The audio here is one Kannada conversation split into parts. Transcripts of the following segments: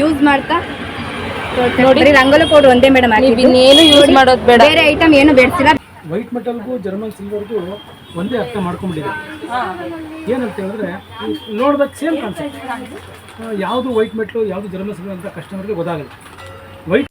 ಯೂಸ್ ಮಾಡ್ತಾ ನೋಡಿ. ರಂಗೋಲಿ ಪೌಡರ್ ಒಂದೇ ಮೇಡಮ್, ಇನ್ನೇನು ಯೂಸ್ ಮಾಡೋದು ಬೇಡ, ಬೇರೆ ಐಟಮ್ ಏನು ಬೇಡ್ಸಿಲ್ಲ. ವೈಟ್ ಮೆಟಲ್ಗೂ ಜರ್ಮನ್ ಸಿಲ್ವರ್ಗೂ ಒಂದೇ ಅರ್ಥ ಮಾಡ್ಕೊಂಡ್ಬಿಟ್ಟಿದೆ. ಏನಂತ ಹೇಳಿದ್ರೆ ನೋಡಿದಾಗ ಸೇಮ್ ಕಾನ್ಸೆಪ್ಟ್, ಯಾವುದು ವೈಟ್ ಮೆಟ್ಲು ಯಾವುದು ಜರ್ಮನ್ ಸಿಲ್ವರ್ ಅಂತ ಕಸ್ಟಮರ್ಗೆ ಗೊತ್ತಾಗಲ್ಲ. White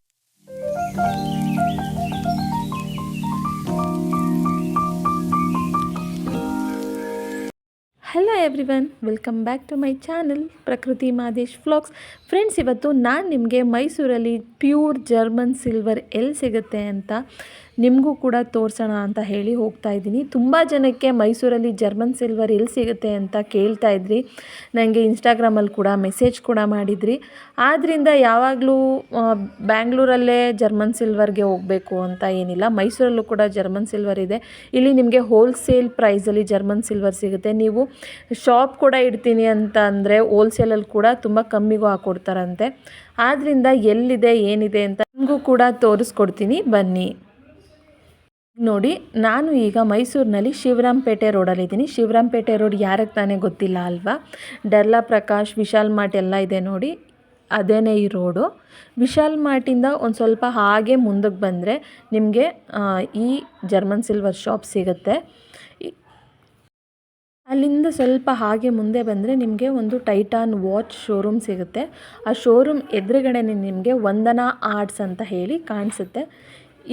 hello everyone, welcome back to my channel Prakruti Madesh vlogs. Friends, ಇವತ್ತು ನಾನು ನಿಮಗೆ ಮೈಸೂರಲ್ಲಿ ಪ್ಯೂರ್ ಜರ್ಮನ್ ಸಿಲ್ವರ್ ಎಲ್ಲಿ ಸಿಗುತ್ತೆ ಅಂತ ನಿಮಗೂ ಕೂಡ ತೋರಿಸೋಣ ಅಂತ ಹೇಳಿ ಹೋಗ್ತಾ ಇದ್ದೀನಿ. ತುಂಬ ಜನಕ್ಕೆ ಮೈಸೂರಲ್ಲಿ ಜರ್ಮನ್ ಸಿಲ್ವರ್ ಎಲ್ಲಿ ಸಿಗುತ್ತೆ ಅಂತ ಕೇಳ್ತಾ ಇದ್ರಿ, ನನಗೆ ಇನ್ಸ್ಟಾಗ್ರಾಮಲ್ಲಿ ಕೂಡ ಮೆಸೇಜ್ ಕೂಡ ಮಾಡಿದ್ರಿ. ಆದ್ದರಿಂದ ಯಾವಾಗಲೂ ಬ್ಯಾಂಗ್ಳೂರಲ್ಲೇ ಜರ್ಮನ್ ಸಿಲ್ವರ್ಗೆ ಹೋಗಬೇಕು ಅಂತ ಏನಿಲ್ಲ, ಮೈಸೂರಲ್ಲೂ ಕೂಡ ಜರ್ಮನ್ ಸಿಲ್ವರ್ ಇದೆ. ಇಲ್ಲಿ ನಿಮಗೆ ಹೋಲ್ಸೇಲ್ ಪ್ರೈಸಲ್ಲಿ ಜರ್ಮನ್ ಸಿಲ್ವರ್ ಸಿಗುತ್ತೆ. ನೀವು ಶಾಪ್ ಕೂಡ ಇಡ್ತೀನಿ ಅಂತ ಅಂದರೆ ಹೋಲ್ಸೇಲಲ್ಲಿ ಕೂಡ ತುಂಬ ಕಮ್ಮಿಗೂ ಹಾಕ್ಕೊಡ್ತಾರಂತೆ. ಆದ್ದರಿಂದ ಎಲ್ಲಿದೆ ಏನಿದೆ ಅಂತ ನಿಮಗೂ ಕೂಡ ತೋರಿಸ್ಕೊಡ್ತೀನಿ, ಬನ್ನಿ ನೋಡಿ. ನಾನು ಈಗ ಮೈಸೂರಿನಲ್ಲಿ ಶಿವರಾಂಪೇಟೆ ರೋಡಲ್ಲಿದ್ದೀನಿ. ಶಿವರಾಂಪೇಟೆ ರೋಡ್ ಯಾರಿಗೆ ತಾನೇ ಗೊತ್ತಿಲ್ಲ ಅಲ್ವಾ? ಡರ್ಲಾ ಪ್ರಕಾಶ್, ವಿಶಾಲ್ ಮಾರ್ಟ್ ಎಲ್ಲ ಇದೆ ನೋಡಿ, ಅದೇನೇ ಈ ರೋಡು. ವಿಶಾಲ್ ಮಾರ್ಟಿಂದ ಒಂದು ಸ್ವಲ್ಪ ಹಾಗೆ ಮುಂದಕ್ಕೆ ಬಂದರೆ ನಿಮಗೆ ಈ ಜರ್ಮನ್ ಸಿಲ್ವರ್ ಶಾಪ್ ಸಿಗುತ್ತೆ. ಅಲ್ಲಿಂದ ಸ್ವಲ್ಪ ಹಾಗೆ ಮುಂದೆ ಬಂದರೆ ನಿಮಗೆ ಒಂದು ಟೈಟಾನ್ ವಾಚ್ ಶೋರೂಮ್ ಸಿಗುತ್ತೆ. ಆ ಶೋರೂಮ್ ಎದುರುಗಡೆನೇ ನಿಮಗೆ ವಂದನಾ ಆರ್ಟ್ಸ್ ಅಂತ ಹೇಳಿ ಕಾಣಿಸುತ್ತೆ.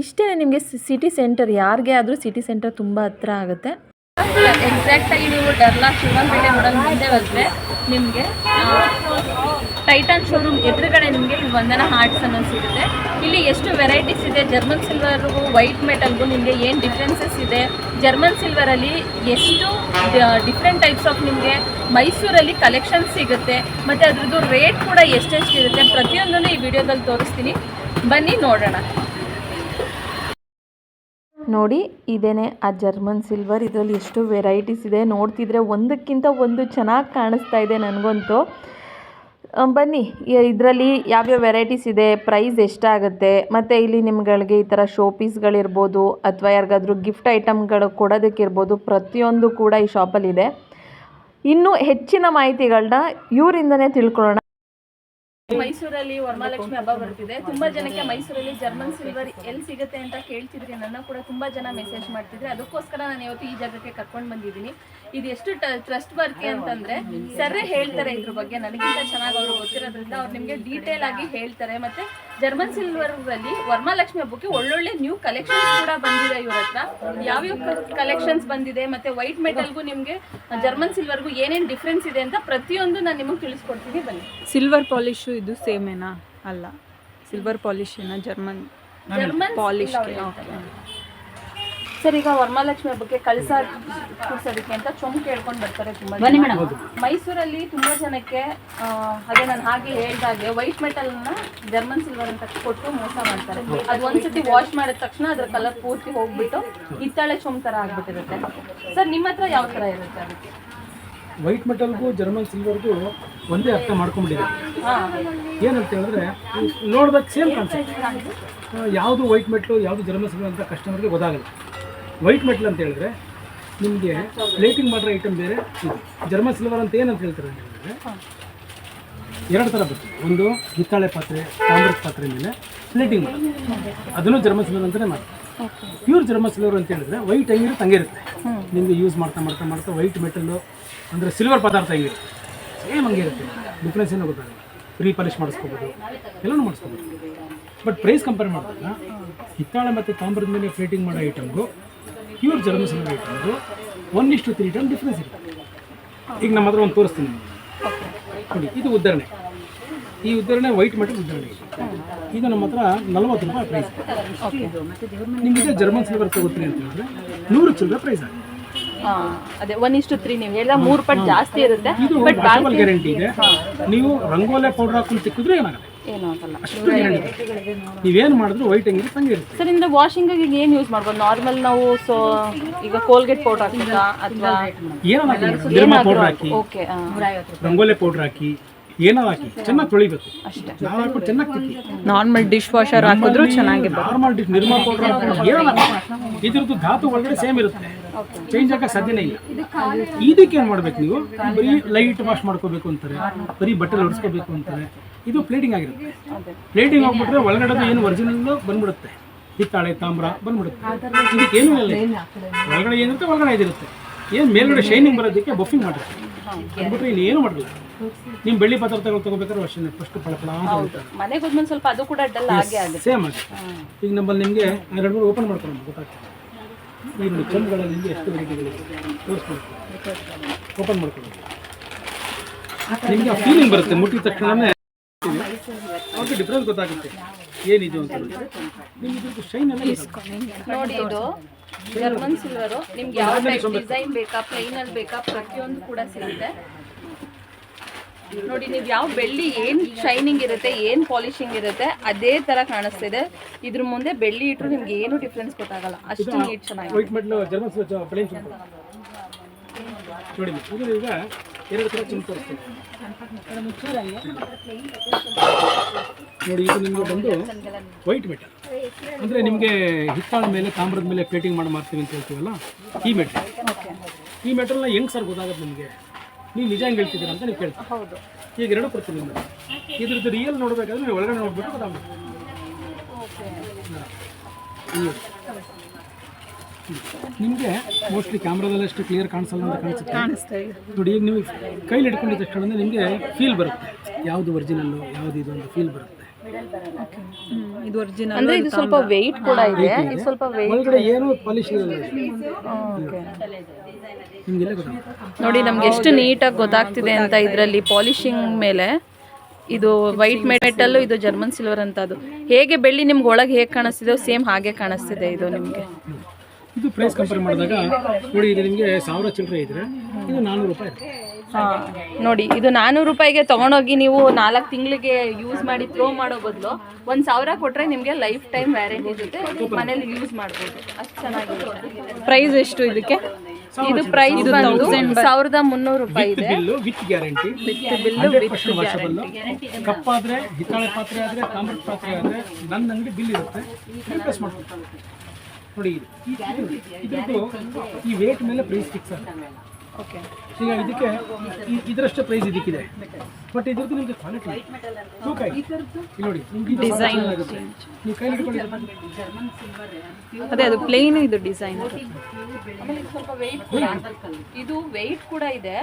ಇಷ್ಟೇ ನಿಮಗೆ ಸಿಟಿ ಸೆಂಟರ್, ಯಾರಿಗೆ ಆದರೂ ಸಿಟಿ ಸೆಂಟರ್ ತುಂಬ ಹತ್ರ ಆಗುತ್ತೆ. ಎಕ್ಸಾಕ್ಟಾಗಿ ನೀವು ಡರ್ಲಾ ಶಿವರಾಂಪೇಟೆ ರೋಡಲ್ಲಿ ಮುಂದೆ ಬಂದರೆ ನಿಮಗೆ ಟೈಟಾನ್ ಶೋರೂಮ್ ಎದುರುಗಡೆ ನಿಮಗೆ ಇಲ್ಲಿ ವಂದನಾ ಆರ್ಟ್ಸ್ ಅನ್ನೋದು ಸಿಗುತ್ತೆ. ಇಲ್ಲಿ ಎಷ್ಟು ವೆರೈಟೀಸ್ ಇದೆ, ಜರ್ಮನ್ ಸಿಲ್ವರ್ಗೂ ವೈಟ್ ಮೆಟಲ್ಗೂ ನಿಮಗೆ ಏನು ಡಿಫ್ರೆನ್ಸಸ್ ಇದೆ, ಜರ್ಮನ್ ಸಿಲ್ವರಲ್ಲಿ ಎಷ್ಟು ಡಿಫ್ರೆಂಟ್ ಟೈಪ್ಸ್ ಆಫ್ ನಿಮಗೆ ಮೈಸೂರಲ್ಲಿ ಕಲೆಕ್ಷನ್ಸ್ ಸಿಗುತ್ತೆ, ಮತ್ತು ಅದ್ರದ್ದು ರೇಟ್ ಕೂಡ ಎಷ್ಟೆಷ್ಟಿರುತ್ತೆ ಪ್ರತಿಯೊಂದನ್ನು ಈ ವಿಡಿಯೋದಲ್ಲಿ ತೋರಿಸ್ತೀನಿ, ಬನ್ನಿ ನೋಡೋಣ. ನೋಡಿ, ಇದೇನೆ ಆ ಜರ್ಮನ್ ಸಿಲ್ವರ್. ಇದರಲ್ಲಿ ಎಷ್ಟು ವೆರೈಟೀಸ್ ಇದೆ, ನೋಡ್ತಿದ್ರೆ ಒಂದಕ್ಕಿಂತ ಒಂದು ಚೆನ್ನಾಗಿ ಕಾಣಿಸ್ತಾ ಇದೆ ನನಗಂತೂ. ಬನ್ನಿ, ಇದರಲ್ಲಿ ಯಾವ್ಯಾವ ವೆರೈಟೀಸ್ ಇದೆ, ಪ್ರೈಸ್ ಎಷ್ಟಾಗುತ್ತೆ, ಮತ್ತು ಇಲ್ಲಿ ನಿಮ್ಗಳಿಗೆ ಈ ಥರ ಶೋ ಪೀಸ್ಗಳಿರ್ಬೋದು ಅಥವಾ ಯಾರಿಗಾದ್ರೂ ಗಿಫ್ಟ್ ಐಟಮ್ಗಳು ಕೊಡೋದಕ್ಕಿರ್ಬೋದು, ಪ್ರತಿಯೊಂದು ಕೂಡ ಈ ಶಾಪಲ್ಲಿದೆ. ಇನ್ನೂ ಹೆಚ್ಚಿನ ಮಾಹಿತಿಗಳನ್ನ ಇವರಿಂದನೇ ತಿಳ್ಕೊಳ್ಳೋಣ. ಮೈಸೂರಲ್ಲಿ ವರಮಹಾಲಕ್ಷ್ಮಿ ಹಬ್ಬ ಬರ್ತಿದೆ. ತುಂಬಾ ಜನಕ್ಕೆ ಮೈಸೂರಲ್ಲಿ ಜರ್ಮನ್ ಸಿಲ್ವರ್ ಎಲ್ಲಿ ಸಿಗುತ್ತೆ ಅಂತ ಕೇಳ್ತಿದ್ರಿ, ನನ್ನ ಕೂಡ ತುಂಬಾ ಜನ ಮೆಸೇಜ್ ಮಾಡ್ತಿದ್ರಿ. ಅದಕ್ಕೋಸ್ಕರ ನಾನು ಇವತ್ತು ಈ ಜಾಗಕ್ಕೆ ಕರ್ಕೊಂಡು ಬಂದಿದ್ದೀನಿ. ಇದು ಎಷ್ಟು ಟ್ರಸ್ಟ್ ವರ್ತಿ ಅಂತಂದ್ರೆ ಸರ್ರೇ ಹೇಳ್ತಾರೆ ಇದ್ರ ಬಗ್ಗೆ, ನನಗಿಂತ ಚೆನ್ನಾಗಿ ಅವರು ಗೊತ್ತಿರೋದ್ರಿಂದ ಅವ್ರು ನಿಮಗೆ ಡೀಟೇಲ್ ಆಗಿ ಹೇಳ್ತಾರೆ. ಮತ್ತೆ ಜರ್ಮನ್ ಸಿಲ್ವರ್ ಅಲ್ಲಿ ವರಮಹಾಲಕ್ಷ್ಮಿ ಹಬ್ಬಕ್ಕೆ ಒಳ್ಳೊಳ್ಳೆ ನ್ಯೂ ಕಲೆಕ್ಷನ್ಸ್ ಕೂಡ ಬಂದಿದೆ ಇವ್ರ ಹತ್ರ. ಯಾವ್ಯಾವ ಕಲೆಕ್ಷನ್ಸ್ ಬಂದಿದೆ, ಮತ್ತೆ ವೈಟ್ ಮೆಟಲ್ಗೂ ನಿಮಗೆ ಜರ್ಮನ್ ಸಿಲ್ವರ್ಗೂ ಏನೇನು ಡಿಫ್ರೆನ್ಸ್ ಇದೆ ಅಂತ ಪ್ರತಿಯೊಂದು ನಾನು ನಿಮಗೆ ತಿಳಿಸ್ಕೊಡ್ತೀನಿ, ಬನ್ನಿ. ಸಿಲ್ವರ್ ಪಾಲಿಶು ಇದು ಸೇಮೇನಾ? ಅಲ್ಲ, ಸಿಲ್ವರ್ ಪಾಲಿಶ್ ಏನಾ? German polish. ಸರ್, ಈಗ ವರಮಹಾಲಕ್ಷ್ಮಿ ಹಬ್ಬಕ್ಕೆ ಕಳಸ ಕೂಡ್ಸೋದಕ್ಕೆ ಅಂತ ಚೊಂಬು ಕೇಳ್ಕೊಂಡು ಬರ್ತಾರೆ ತುಂಬಾ ಜನ. ಮೈಸೂರಲ್ಲಿ ತುಂಬಾ ಜನಕ್ಕೆ ಅದೇ ನಾನು ಹಾಗೆ ಹೇಳ್ದಾಗೆ ವೈಟ್ ಮೆಟಲ್ನ ಜರ್ಮನ್ ಸಿಲ್ವರ್ ಅಂತ ಕೊಟ್ಟು ಮೋಸ ಮಾಡ್ತಾರೆ. ಅದು ಒಂದ್ಸತಿ ವಾಶ್ ಮಾಡಿದ ತಕ್ಷಣ ಅದ್ರ ಕಲರ್ ಪೂರ್ತಿ ಹೋಗ್ಬಿಟ್ಟು ಹಿತ್ತಾಳೆ ಚೊಂಬು ಥರ ಆಗ್ಬಿಟ್ಟಿರುತ್ತೆ. ಸರ್, ನಿಮ್ಮ ಹತ್ರ ಯಾವ ಥರ ಇರುತ್ತೆ ಅದಕ್ಕೆ? ವೈಟ್ ಮೆಟಲ್ಗೂ ಜರ್ಮನ್ ಸಿಲ್ವರ್ಗೂ ಒಂದೇ ಅರ್ಥ ಮಾಡ್ಕೊಂಡ್ಬಿಟ್ಟಿದೆ. ಏನಂತ ಹೇಳಿದ್ರೆ ನೋಡಿದಾಗ ಸೇಮ್ ಕಾನ್ಸೆಪ್ಟ್, ಯಾವುದು ವೈಟ್ ಮೆಟ್ಲು ಯಾವುದು ಜರ್ಮನ್ ಸಿಲ್ವರ್ ಅಂತ ಕಸ್ಟಮರ್ಗೆ ಗೊತ್ತಾಗಲ್ಲ. ವೈಟ್ ಮೆಟ್ಲ್ ಅಂತ ಹೇಳಿದ್ರೆ ನಿಮಗೆ ಪ್ಲೇಟಿಂಗ್ ಮಾಡೋ ಐಟಮ್ ಬೇರೆ, ಇದು ಜರ್ಮನ್ ಸಿಲ್ವರ್ ಅಂತ ಏನಂತ ಹೇಳ್ತಾರೆ ಅಂತ ಹೇಳಿದ್ರೆ ಎರಡು ಥರ ಬರ್ತದೆ. ಒಂದು ಹಿತ್ತಾಳೆ ಪಾತ್ರೆ, ತಾಮ್ರದ ಪಾತ್ರೆ ಮೇಲೆ ಪ್ಲೇಟಿಂಗ್ ಮಾಡೋದು, ಅದನ್ನು ಜರ್ಮನ್ ಸಿಲ್ವರ್ ಅಂತಲೇ ಮಾಡ್ತಾರೆ. ಪ್ಯೂರ್ ಜರ್ಮನ್ ಸಿಲ್ವರ್ ಅಂತ ಹೇಳಿದ್ರೆ ವೈಟ್ ಹೆಂಗಿರುತ್ತೆ ಹಂಗಿರುತ್ತೆ. ನಿಮಗೆ ಯೂಸ್ ಮಾಡ್ತಾ ಮಾಡ್ತಾ ಮಾಡ್ತಾ ವೈಟ್ ಮೆಟಲ್ಲು ಅಂದರೆ ಸಿಲ್ವರ್ ಪದಾರ್ಥ ಹೆಂಗಿರುತ್ತೆ ಸೇಮ್ ಹಂಗಿರುತ್ತೆ, ಡಿಫ್ರೆನ್ಸ್ ಏನೋ ಗೊತ್ತಾಗಲ್ಲ. ರೀಪಾಲಿಶ್ ಮಾಡಿಸ್ಕೋಬೋದು, ಎಲ್ಲನೂ ಮಾಡಿಸ್ಕೋಬೋದು. ಬಟ್ ಪ್ರೈಸ್ ಕಂಪೇರ್ ಮಾಡಿದಾಗ ಹಿತ್ತಾಳೆ ಮತ್ತು ತಾಮ್ರದ ಮೇಲೆ ಪ್ಲೇಟಿಂಗ್ ಮಾಡೋ ಐಟಮ್ಗೂ ಪ್ಯೂರ್ ಜರ್ಮನ್ ಸಿಲ್ವರ್ ಐಟಮ್ಗೂ 1:3 ಟನ್ ಡಿಫ್ರೆನ್ಸ್ ಇರುತ್ತೆ. ಈಗ ನಮ್ಮ ಹತ್ರ ಒಂದು ತೋರಿಸ್ತೀನಿ ನೋಡಿ, ಇದು ಉದಾಹರಣೆ. ಈ ಉದಾಹರಣೆ ವೈಟ್ ಮೆಟಲ್ ಉದಾಹರಣೆ. ಈಗ ನಮ್ಮ ಹತ್ರ 40 ರೂಪಾಯಿ ಪ್ರೈಸ್. ನಿಮಗೆ ಜರ್ಮನ್ ಸಿಲ್ವರ್ ತಗೋತೀನಿ ಅಂತ ಹೇಳಿದ್ರೆ 100 ಚಿಲ್ಲರೆ ಪ್ರೈಸ್ ಆಗುತ್ತೆ. ಅದೇ 1:3 ನೀವು ಹೇಳಿದ 3 ಪಟ್ಟು ಜಾಸ್ತಿ ಇರುತ್ತೆ. ಬಟ್ ವಾಷಬಲ್ ಗ್ಯಾರಂಟಿ ಇದೆ. ನೀವು ರಂಗೋಲೆ ಪೌಡರ್ ಹಾಕೊಂಡು ತಿಕ್ಕಿದ್ರೆ ಏನಾಗಲ್ಲ, ಏನೂ ಆಗಲ್ಲ. ಅಷ್ಟು ಗ್ಯಾರಂಟಿ. ನೀವೇನು ಮಾಡಿದ್ರು ವೈಟ್ ಹೆಂಗಿರುತ್ತೆ ಹಂಗೆ ಇರುತ್ತೆ. ಸರ್, ಇಂದ ವಾಷಿಂಗಿಗೆ ಏನು ಯೂಸ್ ಮಾಡ್ಬೋದು? ನಾರ್ಮಲ್ ನಾವು ಈಗ ಕೋಲ್ಗೇಟ್ ಪೌಡರ್ ಹಾಕ್ತೀರಾ ಅಥವಾ ಏನಾಗಲ್ಲ, ನಿರ್ಮಾ ಪೌಡರ್ ಹಾಕಿ, ಓಕೆ, ರಂಗೋಲೆ ಪೌಡರ್ ಹಾಕಿ, ಏನೋ ಹಾಕಿ ಚೆನ್ನಾಗಿ ತೊಳಿಬೇಕು. ನಾವು ಹಾಕೊಂಡು ಚೆನ್ನಾಗಿ ತಿಕ್ಕಿ. ನಾರ್ಮಲ್ ಡಿಶ್ ವಾಷರ್ ಹಾಕಿದ್ರು ಚೆನ್ನಾಗಿದೆ. ನಾರ್ಮಲ್ ಡಿಶ್ ನಿರ್ಮಾ ಪೌಡರ್ ಹಾಕಿದ್ರೆ ಇದ್ರದ್ದು ಧಾತು ಒಳಗಡೆ ಸೇಮ್ ಇರುತ್ತೆ, ಚೇಂಜ್ ಆಗಕ್ಕೆ ಸಾಧ್ಯನೇ ಇಲ್ಲ. ಇದಕ್ಕೆ ಏನು ಮಾಡ್ಬೇಕು, ನೀವು ಬರೀ ಲೈಟ್ ವಾಶ್ ಮಾಡ್ಕೋಬೇಕು ಅಂತಾರೆ, ಬರೀ ಬಟ್ಟೆ ಒರೆಸ್ಕೋಬೇಕು ಅಂತಾರೆ. ಇದು ಪ್ಲೇಟಿಂಗ್ ಆಗಿರುತ್ತೆ. ಪ್ಲೇಟಿಂಗ್ ಆಗ್ಬಿಟ್ರೆ ಒಳಗಡೆ ಏನು ಒರಿಜಿನಲ್ ಬಂದ್ಬಿಡುತ್ತೆ, ಹಿತ್ತಾಳೆ ತಾಮ್ರ ಬಂದ್ಬಿಡುತ್ತೆ. ಇದಕ್ಕೆ ಏನೂ ಇಲ್ಲ, ಒಳಗಡೆ ಏನಿರುತ್ತೆ ಒಳಗಡೆ ಇದಿರುತ್ತೆ. ಏನು ಮೇಲ್ಗಡೆ ಶೈನಿಂಗ್ ಬರೋದಕ್ಕೆ ಬಫಿಂಗ್ ಮಾಡಿರುತ್ತೆ. ಅಂದ್ಬಿಟ್ರೆ ಇಲ್ಲಿ ಏನು ಮಾಡಲ್ಲ. ನಿಮ್ಮ ಬೆಳ್ಳಿ ಪದಾರ್ಥಗಳು ತಗೋಬೇಕಾದ್ರೆ ಅಷ್ಟೇ ಫಸ್ಟ್ ಫಳ ಅಂತ ಮನೆಗೆ ಹೋದ್ಮೇಲೆ ಸ್ವಲ್ಪ ಅದು ಕೂಡ ಡಲ್ ಆಗೇ ಆಗುತ್ತೆ. ಸೇಮ್ ಆಗಿ ಈಗ ನಮ್ಮಲ್ಲಿ ನಿಮಗೆ 2-3 ಓಪನ್ ಮಾಡ್ಕೊಂಡು ಗೊತ್ತಾಗ್ತದೆ. ಈ ನೋಡಿ ಚೆಂಬುಗಳಲ್ಲಿ ನಿಮಗೆ ಎಷ್ಟು ವೆರೈಟಿಗಳಿದೆ ತೋರಿಸ್ಕೊಳ್ತೀವಿ. ಓಪನ್ ಮಾಡ್ಕೊಂಡು ನಿಮಗೆ ಆ ಫೀಲಿಂಗ್ ಬರುತ್ತೆ, ಮುಟ್ಟಿದ ತಕ್ಷಣವೇ ಅವ್ರಿಗೆ ಡಿಫ್ರೆನ್ಸ್ ಗೊತ್ತಾಗುತ್ತೆ ಏನಿದು ಅಂತ. ನಿಮ್ಗೆ ಇದ್ರದ್ದು ಶೈನ್ ಎಲ್ಲ ನೋಡಿ, ಇದು ಜರ್ಮನ್ ಸಿಲ್ವರು. ನಿಮ್ಗೆ ಯಾವ ಟೈಪ್ ಡಿಸೈನ್ ಬೇಕಾ, ಪ್ಲೈನ್ ಅಲ್ಲಿ ಬೇಕಾ, ಪ್ರತಿಯೊಂದು ಕೂಡ ಸಿಗುತ್ತೆ. ನೋಡಿ, ನೀವು ಯಾವ ಬೆಳ್ಳಿ ಏನು ಶೈನಿಂಗ್ ಇರುತ್ತೆ, ಏನು ಪಾಲಿಶಿಂಗ್ ಇರುತ್ತೆ ಅದೇ ಥರ ಕಾಣಿಸ್ತಿದೆ. ಇದ್ರ ಮುಂದೆ ಬೆಳ್ಳಿ ಇಟ್ಟರು ನಿಮ್ಗೆ ಏನು ಡಿಫ್ರೆನ್ಸ್ ಗೊತ್ತಾಗಲ್ಲ, ಅಷ್ಟು ನೀಟ್ ಚೆನ್ನಾಗಿ. ವೈಟ್ ಮೆಟ್ಲು ಜರ್ಮನ್ ಪ್ಲೇನ್ ನೋಡಿ. ಇದು ಈಗ 2 ಥರ ಚೆಂಬು ತೋರಿಸ್ತೀನಿ ನೋಡಿ. ಇದು ನಿಮಗೆ ಬಂದು ವೈಟ್ ಮೆಟಲ್ ಅಂದರೆ ನಿಮಗೆ ಹಿತ್ತಾಳ ಮೇಲೆ ತಾಮ್ರದ ಮೇಲೆ ಪ್ಲೇಟಿಂಗ್ ಮಾಡಿ ಮಾಡ್ತೀವಿ ಅಂತ ಹೇಳ್ತೀವಲ್ಲ, ಈ ಮೆಟಲ್. ಈ ಮೆಟಲ್ನ ಹೆಂಗೆ ಸರ್ ಗೊತ್ತಾಗುತ್ತೆ ನಿಮಗೆ? ನೀವು ನಿಜ ಹೆಂಗೆ ಹೇಳ್ತಿದ್ದೀರಾ ಅಂತ ನೀವು ಕೇಳ್ತೀವಿ. ಹೌದು, ಈಗ 2 ಕೊಡ್ತೀನಿ ನಿಮಗೆ. ಇದ್ರದ್ದು ರಿಯಲ್ ನೋಡಬೇಕಾದ್ರೆ ನೀವು ಒಳಗಡೆ ನೋಡ್ಬಿಟ್ಟು ಗೊತ್ತಾಗುತ್ತೆ. ನಿಮಗೆ ಮೋಸ್ಟ್ಲಿ ಕ್ಯಾಮ್ರಾದಲ್ಲಿ ಅಷ್ಟು ಕ್ಲಿಯರ್ ಕಾಣಿಸಲ್ಲ ಅಂತ ಕಾಣಿಸುತ್ತೆ ನೋಡಿ. ಈಗ ನೀವು ಕೈಲಿ ಹಿಡ್ಕೊಂಡಿದ್ದ ತಕ್ಷಣ ನಿಮಗೆ ಫೀಲ್ ಬರುತ್ತೆ, ಯಾವುದು ಒರಿಜಿನಲ್ಲು ಯಾವುದು ಇದು ಅಂತ ಫೀಲ್ ಬರುತ್ತೆ. ಇದು ಒರಿಜಿನಲ್ ಅಂದ್ರೆ ಇದು ಸ್ವಲ್ಪ ವೆಯ್ಟ್ ಕೂಡ ಇದೆ. ಇದು ಸ್ವಲ್ಪ ವೆಯ್ಟ್ ಒಳಗಡೆ ಏನು ಪಾಲಿಶ್ ಇರಲ್ಲ ನಿಮಗೆಲ್ಲ ಗೊತ್ತಾಗುತ್ತೆ ನೋಡಿ. ನಮ್ಗೆ ಎಷ್ಟು ನೀಟಾಗಿ ಗೊತ್ತಾಗ್ತಿದೆ ಅಂತ ಇದರಲ್ಲಿ ಪಾಲಿಶಿಂಗ್ ಮೇಲೆ. ಇದು ವೈಟ್ ಮೆಟಲ್, ಇದು ಜರ್ಮನ್ ಸಿಲ್ವರ್ ಅಂತ. ಅದು ಹೇಗೆ ಬೆಳ್ಳಿ ನಿಮ್ಗೆ ಒಳಗೆ ಹೇಗೆ ಕಾಣಿಸ್ತಿದೆ ಸೇಮ್ ಹಾಗೆ ಕಾಣಿಸ್ತಿದೆ ಇದು ನಿಮಗೆ. ಇದು ಪ್ರೈಸ್ ಕಂಪೇರ್ ಮಾಡಿದಾಗ ನೋಡಿ, ಇದು ನಿಮಗೆ 1000 ಚಿಲ್ಲರೆ ಇದ್ರೆ ಇದು 400 ರೂಪಾಯಿ. ನೋಡಿ, ಇದು 400 ರೂಪಾಯಿಗೆ ತೊಗೊಂಡೋಗಿ ನೀವು 4 ತಿಂಗಳಿಗೆ ಯೂಸ್ ಮಾಡಿ ಥ್ರೋ ಮಾಡೋ ಬದಲು 1000 ಕೊಟ್ಟರೆ ನಿಮಗೆ ಲೈಫ್ ಟೈಮ್ ವ್ಯಾರಂಟಿ ಜೊತೆ ಮನೇಲಿ ಯೂಸ್ ಮಾಡ್ಬೋದು. ಅಷ್ಟು ಚೆನ್ನಾಗಿದೆ. ಪ್ರೈಸ್ ಎಷ್ಟು ಇದಕ್ಕೆ? ಇದು ಪ್ರೈಸ್ ಬಂದು 1300 ರೂಪಾಯಿ ಇದೆ. Bill with guarantee, 100% washable. ಕಪ್ಪಾದರೆ, ಹಿತ್ತಾಳೆ ಪಾತ್ರೆ ಆದರೆ, ತಾಮ್ರದ ಪಾತ್ರೆ ಆದರೆ ನನ್ನ ಅಂಗಡಿ ಬಿಲ್ ಇರುತ್ತೆ, ರಿಪ್ಲೇಸ್ ಮಾಡ್ಕೊಡ್ತಾರೆ ನೋಡಿ. ಇದ್ರದ್ದು ಈ ವೇಟ್ ಮೇಲೆ ಪ್ರೈಸ್ ಫಿಕ್ಸ್ ಆಗುತ್ತೆ. ಓಕೆ, ಈಗ ಇದಕ್ಕೆ ಇದರಷ್ಟು ಪ್ರೈಸ್ ಇದಕ್ಕಿದೆ, ಬಟ್ ಇದ್ರದ್ದು ನಿಮಗೆ ಕ್ವಾಲಿಟಿ ತೂಕ ಇದೆ ನೋಡಿ. ನಿಮ್ಗೆ ಡಿಸೈನ್ ಆಗುತ್ತೆ, ನೀವು ಕೈ ಹಿಡ್ಕೊಂಡು ಅದೇ ಅದು ಪ್ಲೇನ್, ಇದು ಡಿಸೈನ್. ಸ್ವಲ್ಪ ವೆಯ್ಟ್ ಕೂಡ, ಇದು ವೆಯ್ಟ್ ಕೂಡ ಇದೆ.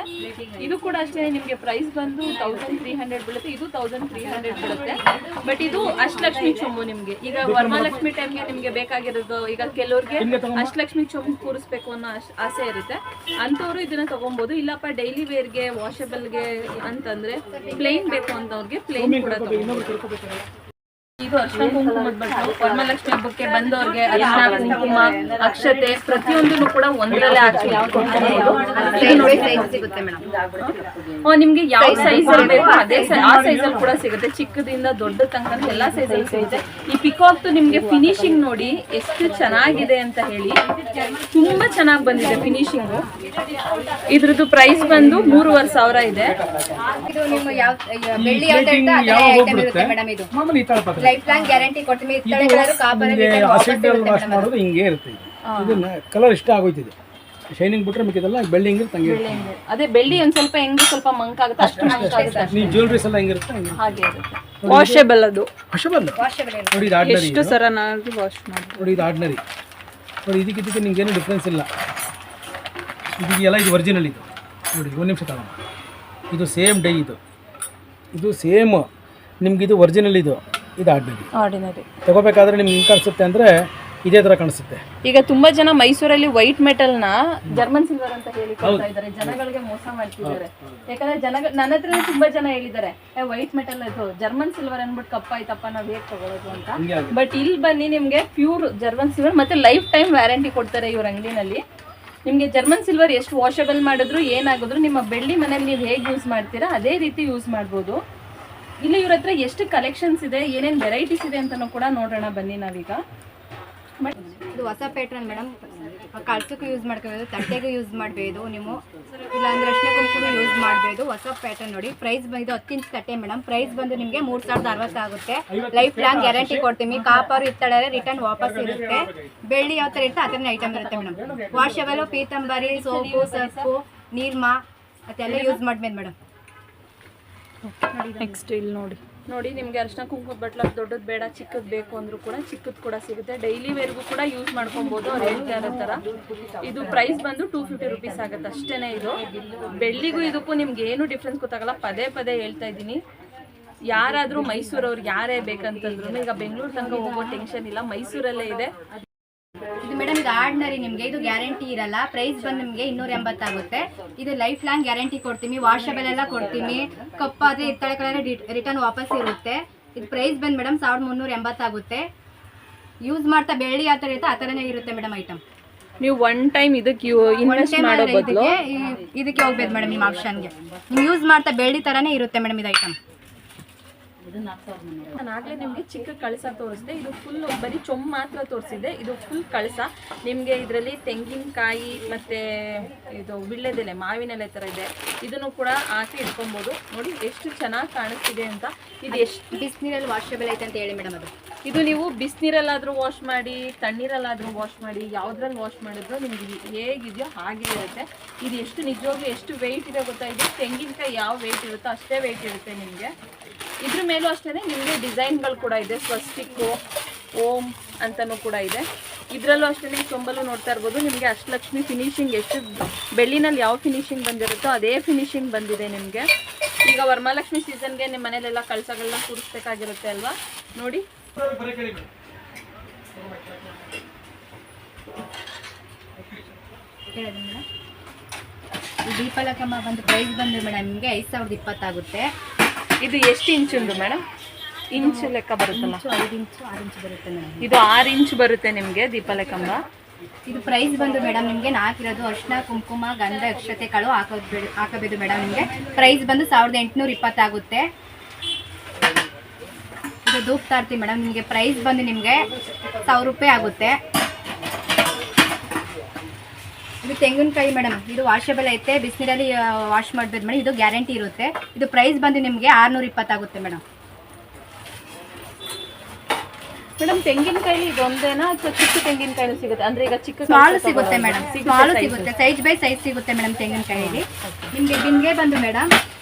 ಇದು ಕೂಡ ಅಷ್ಟೇ, ನಿಮಗೆ ಪ್ರೈಸ್ ಬಂದು 1300 ಬೀಳುತ್ತೆ. ಇದು 1300 ಬೀಳುತ್ತೆ. ಬಟ್ ಇದು ಅಷ್ಟಲಕ್ಷ್ಮಿ ಚೊಂಬು. ನಿಮಗೆ ಈಗ ವರಮಹಾಲಕ್ಷ್ಮಿ ಟೈಮ್ಗೆ ನಿಮಗೆ ಬೇಕಾಗಿರೋದು, ಈಗ ಕೆಲವ್ರಿಗೆ ಅಷ್ಟಲಕ್ಷ್ಮಿ ಚೊಂಬು ಕೂರಿಸ್ಬೇಕು ಅನ್ನೋ ಆಸೆ ಇರುತ್ತೆ, ಅಂಥವ್ರು ಇದನ್ನ ತಗೊಬೋದು. ಇಲ್ಲಪ್ಪ ಡೈಲಿ ವೇರ್ಗೆ, ವಾಷಬಲ್ಗೆ ಅಂತಂದ್ರೆ ಪ್ಲೇನ್ ಬೇಕು ಅಂತವ್ರಿಗೆ ಪ್ಲೇನ್ ಕೂಡ ತಗೊಬೋದು. ಇದು ಅರ್ಶಿನ ಕುಂಕುಮದ ಬಟ್ಟು ವರಮಹಾಲಕ್ಷ್ಮಿ ಹಬ್ಬಕ್ಕೆ ಬಂದವ್ರಿಗೆ ಅರ್ಶಿನ ಕುಂಕುಮ ಅಕ್ಷತೆ ಪ್ರತಿಯೊಂದನ್ನು ಕೂಡ ಒಂದರಲ್ಲೇ ಹಾಕಿ ನಿಮ್ಗೆ ಯಾವ ಸೈಜ್ ಅಲ್ಲಿ ಬೇಕು ಅದೇ ಆ ಸೈಜ್ ಅಲ್ಲಿ ಕೂಡ ಸಿಗುತ್ತೆ. ಚಿಕ್ಕದಿಂದ ದೊಡ್ಡ ತನಕ ಎಲ್ಲಾ ಸೈಜ್ ಅಲ್ಲಿ ಸಿಗುತ್ತೆ. ಈ ಪಿಕಾಕ್ ನಿಮ್ಗೆ ಫಿನಿಶಿಂಗ್ ನೋಡಿ ಎಷ್ಟು ಚೆನ್ನಾಗಿದೆ ಅಂತ ಹೇಳಿ, ತುಂಬಾ ಚೆನ್ನಾಗಿ ಬಂದಿದೆ ಫಿನಿಶಿಂಗ್. ಇದ್ರದ್ದು ಪ್ರೈಸ್ ಬಂದು 3500 ಇದೆ. ಇದು ನಿಮ್ಮ ಯಾವ ಬೆಳ್ಳಿ ಯಾವ ಐಟಮ್ ಇರುತ್ತೆ ಮೇಡಮ್? ಇದು ಮಾಮೂಲಿ ಹಿತ್ತಾಳೆ ಪಾತ್ರೆ ಲೈಫ್ ಲಾಂಗ್ ಗ್ಯಾರಂಟಿ ಕೊಡ್ತೀವಿ. ಹಿತ್ತಾಳೆಗಳು ಕಾಪರಲ್ಲಿ ವಾಶ್ ಮಾಡೋದು ಹಿಂಗೆ ಇರುತ್ತೆ. ಇದನ್ನ ಕಲರ್ ಇಷ್ಟ ಆಗೋಯ್ತಿದೆ, ಶೈನಿಂಗ್ ಬಿಟ್ರೆ ಮಿಕ್ಕಿದೆಲ್ಲ ಬೆಳ್ಳಿ ಹೆಂಗಿರುತ್ತೆ ಹಂಗೆ. ಅದೇ ಬೆಳ್ಳಿ ಒಂದ್ ಸ್ವಲ್ಪ ಹೆಂಗೆ ಸ್ವಲ್ಪ ಮಂಕ್ ಆಗುತ್ತೆ, ಅಷ್ಟು ಮಂಕ್ ಆಗುತ್ತೆ, ನೀವು ಜ್ಯುವೆಲ್ರೀಸ್ ಎಲ್ಲ ಹೆಂಗಿರುತ್ತೆ ಹಾಗೆ ಇರುತ್ತೆ. ವಾಷಬಲ್ ಅದು. ವಾಷಬಲ್ ನೋಡಿ. ಇದು ಆರ್ಡಿನರಿ, ಎಷ್ಟು ಸರ ನಾನು ವಾಶ್ ಮಾಡಿ ನೋಡಿ. ಇದು ಆರ್ಡಿನರಿ ನೋಡಿ. ಇದಕ್ಕೆ ನಿಮ್ಗೇನು ಡಿಫ್ರೆನ್ಸ್ ಇಲ್ಲ. ಇದೆಲ್ಲ ಇದು ಒರಿಜಿನಲ್. ಇದು ನೋಡಿ, 1 ನಿಮಿಷ ತಗೊಂಡು ಇದು ಸೇಮ್ ಡೈ, ಇದು ಸೇಮ್ ನಿಮ್ಗೆ. ಇದು ಒರಿಜಿನಲ್, ಇದು ಆರ್ಡಿನರಿ. ತಗೋಬೇಕಾದ್ರೆ ನಿಮ್ಗೆ ಹೆಂಗೆ ಕಾಣಿಸುತ್ತೆ ಅಂದರೆ ಇದೇ ಥರ ಕಾಣಿಸುತ್ತೆ. ಈಗ ತುಂಬಾ ಜನ ಮೈಸೂರಲ್ಲಿ ವೈಟ್ ಮೆಟಲ್ ನ ಜರ್ಮನ್ ಸಿಲ್ವರ್ ಅಂತ ಹೇಳಿ ಕೊಡ್ತಾ ಇದ್ದಾರೆ, ಜನಗಳಿಗೆ ಮೋಸ ಮಾಡ್ತಿದ್ದಾರೆ. ಯಾಕಂದ್ರೆ ನನ್ನ ಹತ್ರ ತುಂಬಾ ಜನ ಹೇಳಿದ್ದಾರೆ, ವೈಟ್ ಮೆಟಲ್ ಇದು ಜರ್ಮನ್ ಸಿಲ್ವರ್ ಅನ್ಬಿಟ್ಟು ಕಪ್ಪಾಯ್ತಪ್ಪ ನಾವ್ ಹೇಗೆ ತಗೊಳ್ಳೋದು ಅಂತ. ಬಟ್ ಇಲ್ಲಿ ಬನ್ನಿ, ನಿಮ್ಗೆ ಪ್ಯೂರ್ ಜರ್ಮನ್ ಸಿಲ್ವರ್ ಮತ್ತೆ ಲೈಫ್ ಟೈಮ್ ವ್ಯಾರಂಟಿ ಕೊಡ್ತಾರೆ ಇವ್ರ ಅಂಗಡಿನಲ್ಲಿ. ನಿಮಗೆ ಜರ್ಮನ್ ಸಿಲ್ವರ್ ಎಷ್ಟು ವಾಷಬಲ್ ಮಾಡಿದ್ರು ಏನಾಗಿದ್ರು ನಿಮ್ಮ ಬೆಳ್ಳಿ ಮನೇಲಿ ನೀವು ಹೇಗೆ ಯೂಸ್ ಮಾಡ್ತೀರಾ ಅದೇ ರೀತಿ ಯೂಸ್ ಮಾಡ್ಬೋದು. ಇಲ್ಲಿ ಇವ್ರ ಹತ್ರ ಎಷ್ಟು ಕಲೆಕ್ಷನ್ಸ್ ಇದೆ, ಏನೇನು ವೆರೈಟೀಸ್ ಇದೆ ಅಂತನೂ ಕೂಡ ನೋಡೋಣ ಬನ್ನಿ ನಾವೀಗ. ಇದು ಹೊಸ ಪ್ಯಾಟ್ರನ್ ಮೇಡಮ್. ಕಳ್ಸಕ್ಕೂ ಯೂಸ್ ಮಾಡ್ಕೋಬೋದು, ತಟ್ಟೆಗೂ ಯೂಸ್ ಮಾಡಬಹುದು ನೀವು, ಇಲ್ಲಾಂದ್ರೆ ಅರ್ಶಿನ ಕುಂಕುಮ ಯೂಸ್ ಮಾಡಬಹುದು. ಹೊಸ ಪ್ಯಾಟರ್ನ್ ನೋಡಿ. ಪ್ರೈಸ್ ಬಂದು 10 ಇಂಚ್ ತಟ್ಟೆ ಮೇಡಮ್. ಪ್ರೈಸ್ ಬಂದು ನಿಮಗೆ 3060 ಆಗುತ್ತೆ. ಲೈಫ್ ಲಾಂಗ್ ಗ್ಯಾರಂಟಿ ಕೊಡ್ತೀವಿ. ಕಾಪರ್ ಹಿತ್ತಾಳೆ ರಿಟರ್ನ್ ವಾಪಸ್ ಇರುತ್ತೆ. ಬೆಳ್ಳಿ ಯಾವ ಥರ ಇರುತ್ತೆ ಆ ಥರ ಐಟಮ್ ಇರುತ್ತೆ madam. Washable, Pitambari, soap, Surf, Nirma ಅದೆಲ್ಲ ಯೂಸ್ ಮಾಡ್ಬೇಕು ಮೇಡಮ್. ನೆಕ್ಸ್ಟ್ ಇಲ್ಲಿ ನೋಡಿ, ನೋಡಿ ನಿಮಗೆ ಅರಿಶಿನ ಕುಂಕುಮದ ಬಟ್ಲು ದೊಡ್ಡದು ಬೇಡ ಚಿಕ್ಕದು ಬೇಕು ಅಂದರೂ ಕೂಡ ಚಿಕ್ಕದು ಕೂಡ ಸಿಗುತ್ತೆ. ಡೈಲಿ ವೇರ್ಗೂ ಕೂಡ ಯೂಸ್ ಮಾಡ್ಕೊಬೋದು ಅವ್ರು ಹೇಳ್ತಾ ಇರೋ ಥರ. ಇದು ಪ್ರೈಸ್ ಬಂದು 250 ರುಪೀಸ್ ಆಗುತ್ತೆ ಅಷ್ಟೇ. ಇದು ಬೆಳ್ಳಿಗೂ ಇದಕ್ಕೂ ನಿಮ್ಗೆ ಏನು ಡಿಫ್ರೆನ್ಸ್ ಗೊತ್ತಾಗಲ್ಲ. ಪದೇ ಪದೇ ಹೇಳ್ತಾ ಇದ್ದೀನಿ, ಯಾರಾದರೂ ಮೈಸೂರವ್ರಿಗೆ ಯಾರೇ ಬೇಕಂತಂದ್ರೂ ಈಗ ಬೆಂಗಳೂರು ತನಕ ಹೋಗೋ ಟೆನ್ಷನ್ ಇಲ್ಲ, ಮೈಸೂರಲ್ಲೇ ಇದೆ. ಇದು ಮೇಡಮ್ ಇದು ಆರ್ಡಿನರಿ, ನಿಮಗೆ ಇದು ಗ್ಯಾರಂಟಿ ಇರಲ್ಲ. ಪ್ರೈಸ್ ಬಂದು ನಿಮಗೆ 280 ಆಗುತ್ತೆ. ಇದು ಲೈಫ್ ಲಾಂಗ್ ಗ್ಯಾರಂಟಿ ಕೊಡ್ತೀವಿ, ವಾಷಬಲ್ ಎಲ್ಲ ಕೊಡ್ತೀವಿ. ಕಪ್ಪಾದರೆ ಇತ್ತಳೆ ಕಲರ್ ರಿಟರ್ನ್ ವಾಪಸ್ ಇರುತ್ತೆ. ಇದು ಪ್ರೈಸ್ ಬಂದು ಮೇಡಮ್ 1380 ಆಗುತ್ತೆ. ಯೂಸ್ ಮಾಡ್ತಾ ಬೆಳ್ಳಿ ಯಾವ ಥರ ಇರುತ್ತೆ ಆ ಥರನೇ ಇರುತ್ತೆ ಮೇಡಮ್ ಐಟಮ್. ನೀವು ಒನ್ ಟೈಮ್ ಇದಕ್ಕೆ ಇನ್ವೆಸ್ಟ್ ಮಾಡೋ ಬದಲು ಇದಕ್ಕೆ ಹೋಗ್ಬೇಕು ಮೇಡಮ್ ನಿಮ್ಮ ಆಪ್ಷನ್ಗೆ. ನೀವು ಯೂಸ್ ಮಾಡ್ತಾ ಬೆಳ್ಳಿ ಥರನೇ ಇರುತ್ತೆ ಮೇಡಮ್ ಇದು ಐಟಮ್. ನಾನು ಆಗಲೇ ನಿಮಗೆ ಚಿಕ್ಕ ಕಳಸ ತೋರಿಸಿದೆ. ಇದು ಫುಲ್ ಬರೀ ಚೊಂಬು ಮಾತ್ರ ತೋರಿಸಿದೆ. ಇದು ಫುಲ್ ಕಳಸ. ನಿಮಗೆ ಇದರಲ್ಲಿ ತೆಂಗಿನಕಾಯಿ ಮತ್ತು ಇದು ವಿಳ್ಳೆದೆಲೆ, ಮಾವಿನೆಲೆ ಥರ ಇದೆ. ಇದನ್ನು ಕೂಡ ಹಾಕಿ ಇಟ್ಕೊಬೋದು. ನೋಡಿ ಎಷ್ಟು ಚೆನ್ನಾಗಿ ಕಾಣಿಸ್ತಿದೆ ಅಂತ. ಇದು ಎಷ್ಟು ಬಿಸಿನೀರಲ್ಲಿ ವಾಷಬಲ್ ಐತೆ ಅಂತ ಹೇಳಿ ಮೇಡಮ್. ಇದು ನೀವು ಬಿಸಿನೀರಲ್ಲಾದರೂ ವಾಶ್ ಮಾಡಿ, ತಣ್ಣೀರಲ್ಲಾದರೂ ವಾಶ್ ಮಾಡಿ, ಯಾವುದ್ರಲ್ಲಿ ವಾಶ್ ಮಾಡಿದ್ರು ನಿಮ್ಗೆ ಹೇಗಿದೆಯೋ ಹಾಗೆ ಇರುತ್ತೆ. ಇದು ಎಷ್ಟು ನಿಜವಾಗ್ಲೂ ಎಷ್ಟು ವೆಯ್ಟ್ ಇದೆ ಗೊತ್ತಾ? ಇದು ತೆಂಗಿನಕಾಯಿ ಯಾವ ವೆಯ್ಟ್ ಇರುತ್ತೋ ಅಷ್ಟೇ ವೆಯ್ಟ್ ಇರುತ್ತೆ ನಿಮಗೆ. ಇದ್ರ ಮೇಲೂ ಅಷ್ಟೇ ನಿಮಗೆ ಡಿಸೈನ್ಗಳು ಕೂಡ ಇದೆ. ಸ್ವಸ್ತಿಕ್ಕು, ಓಂ ಅಂತಲೂ ಕೂಡ ಇದೆ. ಇದರಲ್ಲೂ ಅಷ್ಟೇ ಚೊಂಬಲು ನೋಡ್ತಾ ಇರ್ಬೋದು. ನಿಮಗೆ ಅಷ್ಟಲಕ್ಷ್ಮಿ ಫಿನಿಶಿಂಗ್ ಎಷ್ಟು ಬೆಳ್ಳಿನಲ್ಲಿ ಯಾವ ಫಿನಿಶಿಂಗ್ ಬಂದಿರುತ್ತೋ ಅದೇ ಫಿನಿಶಿಂಗ್ ಬಂದಿದೆ ನಿಮಗೆ. ಈಗ ವರಮಹಾಲಕ್ಷ್ಮಿ ಸೀಸನ್ಗೆ ನಿಮ್ಮ ಮನೇಲೆಲ್ಲ ಕಳಸಗಳನ್ನ ಕೂಡಿಸ್ಬೇಕಾಗಿರುತ್ತೆ ಅಲ್ವಾ? ನೋಡಿ ಈ ದೀಪಲಕಮ್ಮ ಬಂದು ಪ್ರೈಸ್ ಬಂದು ಮೇಡಮ್ ನಿಮಗೆ 5020 ಆಗುತ್ತೆ. ಇದು ಎಷ್ಟು ಇಂಚುಂದು ಮೇಡಮ್? ಇಂಚು ಲೆಕ್ಕ ಬರುತ್ತಲ್ಲ? 5 ಇಂಚು 6 ಇಂಚು ಬರುತ್ತೆ ಮೇಡಮ್. ಇದು 6 ಇಂಚು ಬರುತ್ತೆ ನಿಮಗೆ ದೀಪಲಕಂಬ. ಇದು ಪ್ರೈಸ್ ಬಂದು ಮೇಡಮ್ ನಿಮಗೆ ನಾಕಿರೋದು ಅರಿಶಿನ ಕುಂಕುಮ ಗಂಧ ಅಕ್ಷತೆ ಕಾಳು ಹಾಕಬೇಕು ಮೇಡಮ್. ನಿಮಗೆ ಪ್ರೈಸ್ ಬಂದು 1820 ಆಗುತ್ತೆ. ಇದು ಧೂಪ್ ತಾರ್ತಿ ಮೇಡಮ್. ನಿಮಗೆ ಪ್ರೈಸ್ ಬಂದು ನಿಮಗೆ 1000 ರೂಪಾಯಿ ಆಗುತ್ತೆ. ಇದು ತೆಂಗಿನಕಾಯಿ ಮೇಡಮ್. ಇದು ವಾಷಬಲ್ ಐತೆ, ಬಿಸಿನೀರಲ್ಲಿ ವಾಶ್ ಮಾಡ್ಬೋದು ಮೇಡಮ್. ಇದು ಗ್ಯಾರಂಟಿ ಇರುತ್ತೆ. ಇದು ಪ್ರೈಸ್ ಬಂದು ನಿಮಗೆ 620 ಆಗುತ್ತೆ ಮೇಡಮ್. ಮೇಡಮ್ ತೆಂಗಿನಕಾಯಿ ಇದು ಒಂದೇನಾ ಅಥವಾ ಚಿಕ್ಕ ತೆಂಗಿನಕಾಯಿ ಸಿಗುತ್ತೆ? ಅಂದ್ರೆ ಈಗ ಚಿಕ್ಕ ಸ್ಮಾಲ್ ಸಿಗುತ್ತೆ ಮೇಡಮ್. ಸ್ಮಾಲ್ ಸಿಗುತ್ತೆ, ಸೈಜ್ ಬೈ ಸೈಜ್ ಸಿಗುತ್ತೆ ಮೇಡಮ್ ತೆಂಗಿನಕಾಯಿಲಿ. ನಿಮಗೆ ಬಿನ್ಗೆ ಬಂದು ಮೇಡಮ್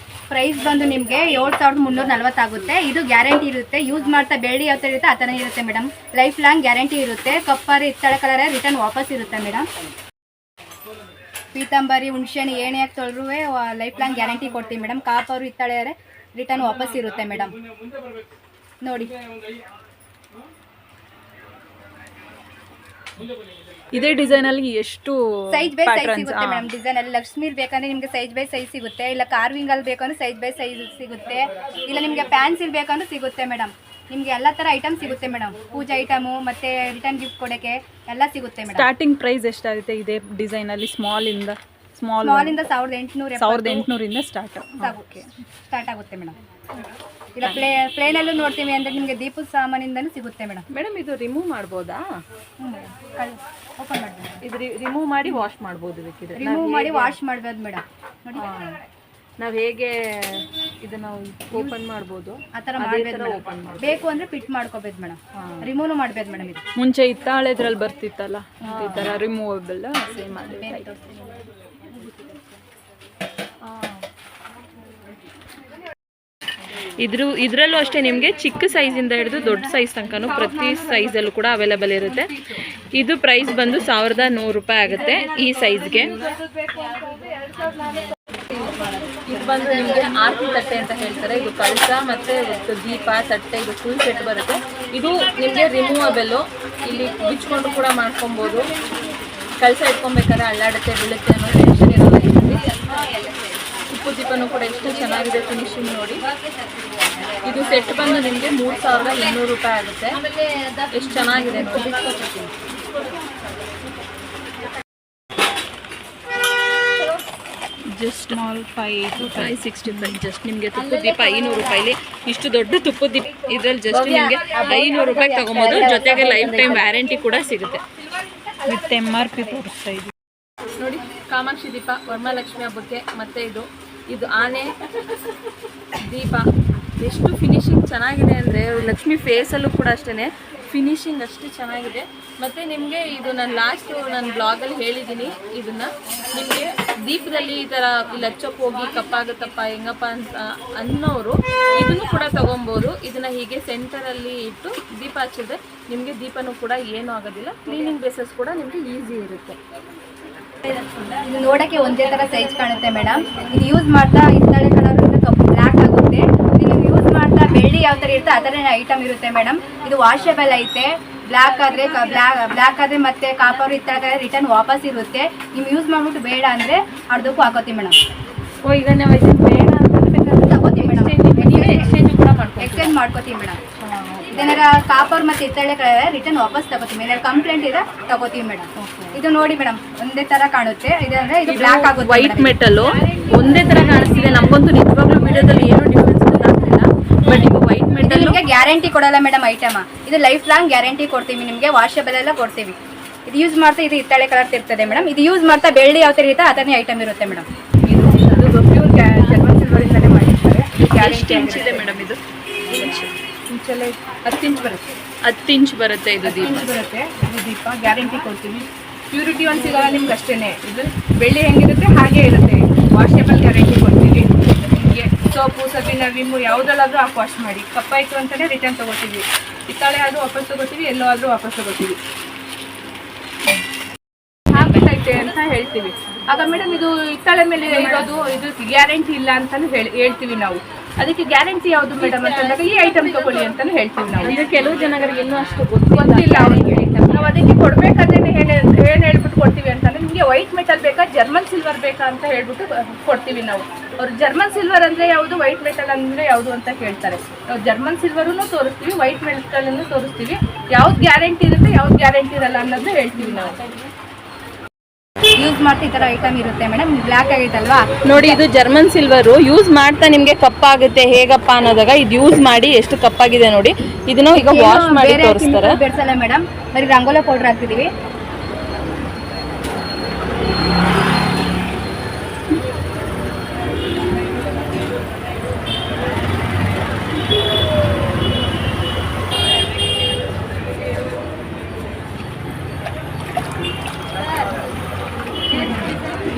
ಪ್ರೈಸ್ ಬಂದು ನಿಮಗೆ 7340 ಆಗುತ್ತೆ. ಇದು ಗ್ಯಾರಂಟಿ ಇರುತ್ತೆ. ಯೂಸ್ ಮಾಡ್ತಾ ಬೆಳ್ಳಿ ಯಾವ ಥರ ಇರುತ್ತೆ ಆ ಥರ ಇರುತ್ತೆ ಮೇಡಮ್. ಲೈಫ್ ಲಾಂಗ್ ಗ್ಯಾರಂಟಿ ಇರುತ್ತೆ. ಕಪ್ಪರ್ ಇತ್ತಳೆ ಕಲರ್ ರಿಟರ್ನ್ ವಾಪಸ್ ಇರುತ್ತೆ ಮೇಡಮ್. ಪೀತಾಂಬರಿ ಹುಣಸೆಹಣ್ಣು ಏನೇ ಹಾಕಿ ತೊಳೆದ್ರೂ ಲೈಫ್ ಲಾಂಗ್ ಗ್ಯಾರಂಟಿ ಕೊಡ್ತೀವಿ ಮೇಡಮ್. ಕಾಪರು ಇತ್ತಳೆ ರಿಟರ್ನ್ ವಾಪಸ್ ಇರುತ್ತೆ ಮೇಡಮ್. ನೋಡಿ ಇದೇ ಡಿಸೈನಲ್ಲಿ ಎಷ್ಟು ಸೈಜ್ ಬೈ ಸೈಜ್ ಸಿಗುತ್ತೆ ಮೇಡಮ್. ಡಿಸೈನ್ ಅಲ್ಲಿ ಲಕ್ಷ್ಮೀರ್ ಬೇಕಂದ್ರೆ ನಿಮಗೆ ಸೈಜ್ ಬೈ ಸೈಜ್ ಸಿಗುತ್ತೆ. ಇಲ್ಲ ಕಾರ್ವಿಂಗ್ ಅಲ್ಲಿ ಬೇಕಂದ್ರೆ ಸೈಜ್ ಬೈ ಸೈಜ್ ಸಿಗುತ್ತೆ. ಇಲ್ಲ ನಿಮಗೆ ಪ್ಯಾನ್ಸಿಲ್ ಬೇಕಂದ್ರೆ ಸಿಗುತ್ತೆ ಮೇಡಮ್. ನಿಮಗೆ ಎಲ್ಲ ಥರ ಐಟಮ್ ಸಿಗುತ್ತೆ ಮೇಡಮ್. ಪೂಜಾ ಐಟಮು ಮತ್ತೆ ರಿಟರ್ನ್ ಗಿಫ್ಟ್ ಕೊಡೋಕ್ಕೆ ಎಲ್ಲ ಸಿಗುತ್ತೆ ಮೇಡಮ್. ಸ್ಟಾರ್ಟಿಂಗ್ ಪ್ರೈಸ್ ಎಷ್ಟಾಗುತ್ತೆ ಇದೇ ಡಿಸೈನಲ್ಲಿ? ಸ್ಮಾಲಿಂದ 1800 ಸ್ಟಾರ್ಟ್ ಆಗುತ್ತೆ ಮೇಡಮ್. ಇಲ್ಲ ಪ್ಲೇನಲ್ಲೂ ನೋಡ್ತೀವಿ ಅಂದರೆ ನಿಮಗೆ ದೀಪದ ಸಾಮಾನಿಂದನೂ ಸಿಗುತ್ತೆ ಮೇಡಮ್. ಮೇಡಮ್ ಇದು ರಿಮೂವ್ ಮಾಡ್ಬೋದಾ? ಓಪನ್ ಮಾಡ್ಬೋದು. ಇದು ರಿಮೂವ್ ಮಾಡಿ ವಾಶ್ ಮಾಡ್ಬೋದು ಬೇಕಿದ್ರೆ. ರಿಮೂವ್ ಮಾಡಿ ವಾಶ್ ಮಾಡ್ಬೋದು ಮೇಡಮ್. ನೋಡಿ ನಾವು ಹೇಗೆ ಇದನ್ನ ಓಪನ್ ಮಾಡ್ಬೋದು ಆ ಥರ ಮಾಡ್ಬೋದು ಮೇಡಮ್. ಬೇಕು ಅಂದರೆ ಫಿಟ್ ಮಾಡ್ಕೋಬೇಕು ಮೇಡಮ್. ರಿಮೂವ್ ಮಾಡ್ಬೋದು ಮೇಡಮ್. ಇದು ಮುಂಚೆ ಇತ್ತಾಳೆದ್ರಲ್ಲಿ ಬರ್ತಿತ್ತಲ್ಲ ಈ ಥರ ರಿಮೂವಬಲ್ ಸೇಮ್ ಮಾಡಿ. ಇದರಲ್ಲೂ ಅಷ್ಟೇ ನಿಮಗೆ ಚಿಕ್ಕ ಸೈಜಿಂದ ಹಿಡಿದು ದೊಡ್ಡ ಸೈಜ್ ತನಕನೂ ಪ್ರತಿ ಸೈಜಲ್ಲೂ ಕೂಡ ಅವೈಲೇಬಲ್ ಇರುತ್ತೆ. ಇದು ಪ್ರೈಸ್ ಬಂದು 1100 ರೂಪಾಯಿ ಆಗುತ್ತೆ ಈ ಸೈಜ್ಗೆ. ಇದು ಬಂದು ನಿಮಗೆ ಆರತಿ ತಟ್ಟೆ ಅಂತ ಹೇಳ್ತಾರೆ. ಇದು ಕಳಸ ಮತ್ತು ದೀಪ ತಟ್ಟೆ ಇದು ಫುಲ್ ಸೆಟ್ ಬರುತ್ತೆ. ಇದು ನಿಮಗೆ ರಿಮೂವಬಲ್ಲು. ಇಲ್ಲಿ ಬಿಚ್ಕೊಂಡು ಕೂಡ ಮಾಡ್ಕೊಬೋದು. ಕಳಸ ಇಟ್ಕೊಬೇಕಾದ್ರೆ ಅಳ್ಳಾಡುತ್ತೆ ಬೀಳುತ್ತೆ ಅನ್ನೋ ಟೆನ್ಷನ್ ಇರೋಲ್ಲ. ಉಪ್ಪು ದೀಪನೂ ಕೂಡ ಎಷ್ಟು ಚೆನ್ನಾಗಿದೆ ಫಿನಿಶಿಂಗ್ ನೋಡಿ. ಇದು ಸೆಟ್ ಬಂದು ನಿಮಗೆ 3200 ರೂಪಾಯಿ ಆಗುತ್ತೆ. ಎಷ್ಟು ಚೆನ್ನಾಗಿದೆ ನೋಡಿ. ಜಸ್ಟ್ ಸ್ಮಾಲ್ 565 ಜಸ್ಟ್ ನಿಮಗೆ ತುಪ್ಪದ ದೀಪ 500 ರೂಪಾಯಿಲಿ ಇಷ್ಟು ದೊಡ್ಡ ತುಪ್ಪದ ದೀಪ ಇದರಲ್ಲಿ ಜಸ್ಟ್ ನಿಮಗೆ 500 ರೂಪಾಯಿಗೆ ತಗೊಬೋದು. ಜೊತೆಗೆ ಲೈಫ್ ಟೈಮ್ ವ್ಯಾರಂಟಿ ಕೂಡ ಸಿಗುತ್ತೆ. ವಿತ್ MRP ತೋರಿಸ್ತಾ ಇದೆ ನೋಡಿ. ಕಾಮಾಕ್ಷಿ ದೀಪ ವರಮಹಾಲಕ್ಷ್ಮಿ ಹಬ್ಬಕ್ಕೆ. ಮತ್ತು ಇದು ಆನೆ ದೀಪ ಎಷ್ಟು ಫಿನಿಶಿಂಗ್ ಚೆನ್ನಾಗಿದೆ ಅಂದರೆ ಲಕ್ಷ್ಮಿ ಫೇಸಲ್ಲೂ ಕೂಡ ಅಷ್ಟೇ ಫಿನಿಶಿಂಗ್ ಅಷ್ಟು ಚೆನ್ನಾಗಿದೆ. ಮತ್ತು ನಿಮಗೆ ಇದು ನಾನು ನನ್ನ ಬ್ಲಾಗಲ್ಲಿ ಹೇಳಿದ್ದೀನಿ, ಇದನ್ನು ನಿಮಗೆ ದೀಪದಲ್ಲಿ ಈ ಥರ ಇಲ್ಲಿ ಹಚ್ಚೋಕೆ ಹೋಗಿ ಕಪ್ಪಾಗುತ್ತಪ್ಪ ಹೆಂಗಪ್ಪ ಅಂತ ಅನ್ನೋರು ಇದನ್ನು ಕೂಡ ತೊಗೊಬೋದು. ಇದನ್ನು ಹೀಗೆ ಸೆಂಟರಲ್ಲಿ ಇಟ್ಟು ದೀಪ ಹಚ್ಚಿದ್ರೆ ನಿಮಗೆ ದೀಪನೂ ಕೂಡ ಏನೂ ಆಗೋದಿಲ್ಲ. ಕ್ಲೀನಿಂಗ್ ಬೇಸಸ್ ಕೂಡ ನಿಮಗೆ ಈಸಿ ಇರುತ್ತೆ. ಇದು ನೋಡೋಕ್ಕೆ ಒಂದೇ ಥರ ಸೈಜ್ ಕಾಣುತ್ತೆ ಮೇಡಮ್. ಇದು ಯೂಸ್ ಮಾಡ್ತಾ ಹಿತ್ತಾಳೆ ಕಲರ್ ಕಪ್ಪು ಬ್ಲ್ಯಾಕ್ ಆಗುತ್ತೆ. ಇದು ನೀವು ಯೂಸ್ ಮಾಡ್ತಾ ಬೆಳ್ಳಿ ಯಾವ ಥರ ಇರುತ್ತೆ ಆ ಥರನೇ ಐಟಮ್ ಇರುತ್ತೆ ಮೇಡಮ್. ಇದು ವಾಷಬಲ್ ಐತೆ. ಬ್ಲ್ಯಾಕ್ ಆದರೆ ಮತ್ತೆ ಕಾಪರ್ ಹಿತ್ತಾಳೆ ರಿಟರ್ನ್ ವಾಪಸ್ ಇರುತ್ತೆ. ನೀವು ಯೂಸ್ ಮಾಡಿಬಿಟ್ಟು ಬೇಡ ಅಂದರೆ ಅರ್ಧಕ್ಕೂ ಹಾಕೋತೀವಿ ಮೇಡಮ್. ಈಗ ನಾವು ಇದನ್ನು ಬೇಡ ಅಂತ ತಗೋತೀವಿ ಮೇಡಮ್. ಎಕ್ಸ್ಚೇಂಜ್ ಮಾಡ್ಕೋತೀವಿ ಮೇಡಮ್. ಇದೇನಾರ ಕಾಪರ್ ಮತ್ತು ಹಿತ್ತಾಳೆ ರಿಟರ್ನ್ ವಾಪಸ್ ತಗೋತೀವಿ. ಏನಾದ್ರು ಕಂಪ್ಲೇಂಟ್ ಇದೆ ತಗೋತೀವಿ ಮೇಡಮ್. ಇದು ನೋಡಿ ಮೇಡಮ್ ಒಂದೇ ತರ ಕಾಣುತ್ತೆ. ಇದಂದ್ರೆ ಇದು ಬ್ಲ್ಯಾಕ್ ಆಗುತ್ತೆ. ವೈಟ್ ಮೆಟಲ್ ಒಂದೇ ತರ ಕಾಣಿಸ್ತಿದೆ. ನಮಗಂತೂ ನಿಜವಾಗ್ಲೂ ವಿಡಿಯೋದಲ್ಲಿ ಏನೂ ಡಿಫ್ರೆನ್ಸ್ ಗೊತ್ತಾಗ್ತಿಲ್ಲ. ಬಟ್ ಇದು ವೈಟ್ ಮೆಟಲ್ ನಿಮಗೆ ಗ್ಯಾರಂಟಿ ಕೊಡಲ್ಲ ಮೇಡಮ್ ಐಟಮ್. ಇದು ಲೈಫ್ ಲಾಂಗ್ ಗ್ಯಾರಂಟಿ ಕೊಡ್ತೀವಿ ನಿಮಗೆ. ವಾಷಬಲ್ ಎಲ್ಲ ಕೊಡ್ತೀವಿ. ಇದು ಯೂಸ್ ಮಾಡ್ತಾ ಇದು ಹಿತ್ತಾಳೆ ಕಲರ್ ಇರ್ತದೆ ಮೇಡಮ್. ಇದು ಯೂಸ್ ಮಾಡ್ತಾ ಬೆಳ್ಳಿ ಯಾವ ಥರ ಇರುತ್ತೆ ಆ ಥರನೇ ಐಟಮ್ ಇರುತ್ತೆ ಮೇಡಮ್. ಇದು ಪ್ಯೂರ್ ಜರ್ಮನ್ ಸಿಲ್ವರ್ ಇಂದಲೇ ಮಾಡಿರ್ತಾರೆ. ಎಷ್ಟು ಇಂಚ್ ಇದೆ ಮೇಡಮ್? ಇದು ಇಂಚೆಲ್ಲ 10 ಇಂಚ್ ಬರುತ್ತೆ. 10 ಇಂಚ್ ಬರುತ್ತೆ. ಇದು ದೀಪ ಬರುತ್ತೆ. ಇದು ದೀಪ ಗ್ಯಾರಂಟಿ ಕೊಡ್ತೀವಿ. ಪ್ಯೂರಿಟಿ ಒಂದು ಸಿಗಲ್ಲ ನಿಮ್ಗೆ ಅಷ್ಟೇ. ಇದು ಬೆಳ್ಳಿ ಹೆಂಗಿರುತ್ತೆ ಹಾಗೆ ಇರುತ್ತೆ. ವಾಷೇಬಲ್ ಗ್ಯಾರಂಟಿ ಕೊಡ್ತೀವಿ. ನಿಮಗೆ ಸೋಪು ಸಬೀನ ವಿಮ್ಮು ಯಾವುದಲ್ಲಾದರೂ ಹಾಕಿ ವಾಶ್ ಮಾಡಿ. ಕಪ್ಪಾಯಿತು ಅಂತಲೇ ರಿಟರ್ನ್ ತೊಗೋತೀವಿ. ಹಿತ್ತಾಳೆ ಆದರೂ ವಾಪಸ್ ತೊಗೋತೀವಿ, ಎಲ್ಲೋ ಆದರೂ ವಾಪಸ್ ತೊಗೋತೀವಿ. ಹಾಕೈತೆ ಅಂತ ಹೇಳ್ತೀವಿ. ಆಗ ಮೇಡಮ್ ಇದು ಹಿತ್ತಾಳೆ ಮೇಲೆ ಇರೋದು ಇದು ಗ್ಯಾರಂಟಿ ಇಲ್ಲ ಅಂತಲೂ ಹೇಳ್ತೀವಿ ನಾವು. ಅದಕ್ಕೆ ಗ್ಯಾರಂಟಿ ಯಾವುದು ಮೇಡಮ್ ಅಂತಂದಾಗ ಈ ಐಟಮ್ ತಗೊಳ್ಳಿ ಅಂತಲೂ ಹೇಳ್ತೀವಿ ನಾವು. ಅಂದರೆ ಕೆಲವು ಜನಗಳಿಗೆ ಇನ್ನೂ ಅಷ್ಟು ಗೊತ್ತಿಲ್ಲ ಅವರಿಗೆ. ನಾವು ಅದಕ್ಕೆ ಕೊಡಬೇಕಾದ್ರೆ ಏನು ಹೇಳ್ಬಿಟ್ಟು ಕೊಡ್ತೀವಿ ಅಂತಂದರೆ ನಿಮಗೆ ವೈಟ್ ಮೆಟಲ್ ಬೇಕಾ ಜರ್ಮನ್ ಸಿಲ್ವರ್ ಬೇಕಾ ಅಂತ ಹೇಳ್ಬಿಟ್ಟು ಕೊಡ್ತೀವಿ ನಾವು. ಅವ್ರು ಜರ್ಮನ್ ಸಿಲ್ವರ್ ಅಂದರೆ ಯಾವುದು, ವೈಟ್ ಮೆಟಲ್ ಅಂದರೆ ಯಾವುದು ಅಂತ ಕೇಳ್ತಾರೆ. ನಾವು ಜರ್ಮನ್ ಸಿಲ್ವರೂ ತೋರಿಸ್ತೀವಿ, ವೈಟ್ ಮೆಟಲನ್ನು ತೋರಿಸ್ತೀವಿ. ಯಾವ್ದು ಗ್ಯಾರಂಟಿ ಇರುತ್ತೆ ಯಾವ್ದು ಗ್ಯಾರಂಟಿ ಇರಲ್ಲ ಅನ್ನೋದನ್ನ ಹೇಳ್ತೀವಿ ನಾವು. ಯೂಸ್ ಮಾಡ್ತಾ ಈ ಥರ ಐಟಮ್ ಇರುತ್ತೆ ಮೇಡಮ್. ಬ್ಲ್ಯಾಕ್ ಆಗೈತಲ್ವಾ ನೋಡಿ. ಇದು ಜರ್ಮನ್ ಸಿಲ್ವರು ಯೂಸ್ ಮಾಡ್ತಾ ನಿಮಗೆ ಕಪ್ಪಾಗುತ್ತೆ ಹೇಗಪ್ಪ ಅನ್ನೋದಾಗ ಇದು ಯೂಸ್ ಮಾಡಿ ಎಷ್ಟು ಕಪ್ಪಾಗಿದೆ ನೋಡಿ. ಇದನ್ನು ಈಗ ವಾಶ್ ಮಾಡಿ ತೋರಿಸ್ತಾರೆ. ಬೆಡ್ಸಲ್ಲ ಮೇಡಮ್, ಬರೀ ರಂಗೋಲಿ ಪೌಡರ್ ಹಾಕ್ತಿದೀವಿ.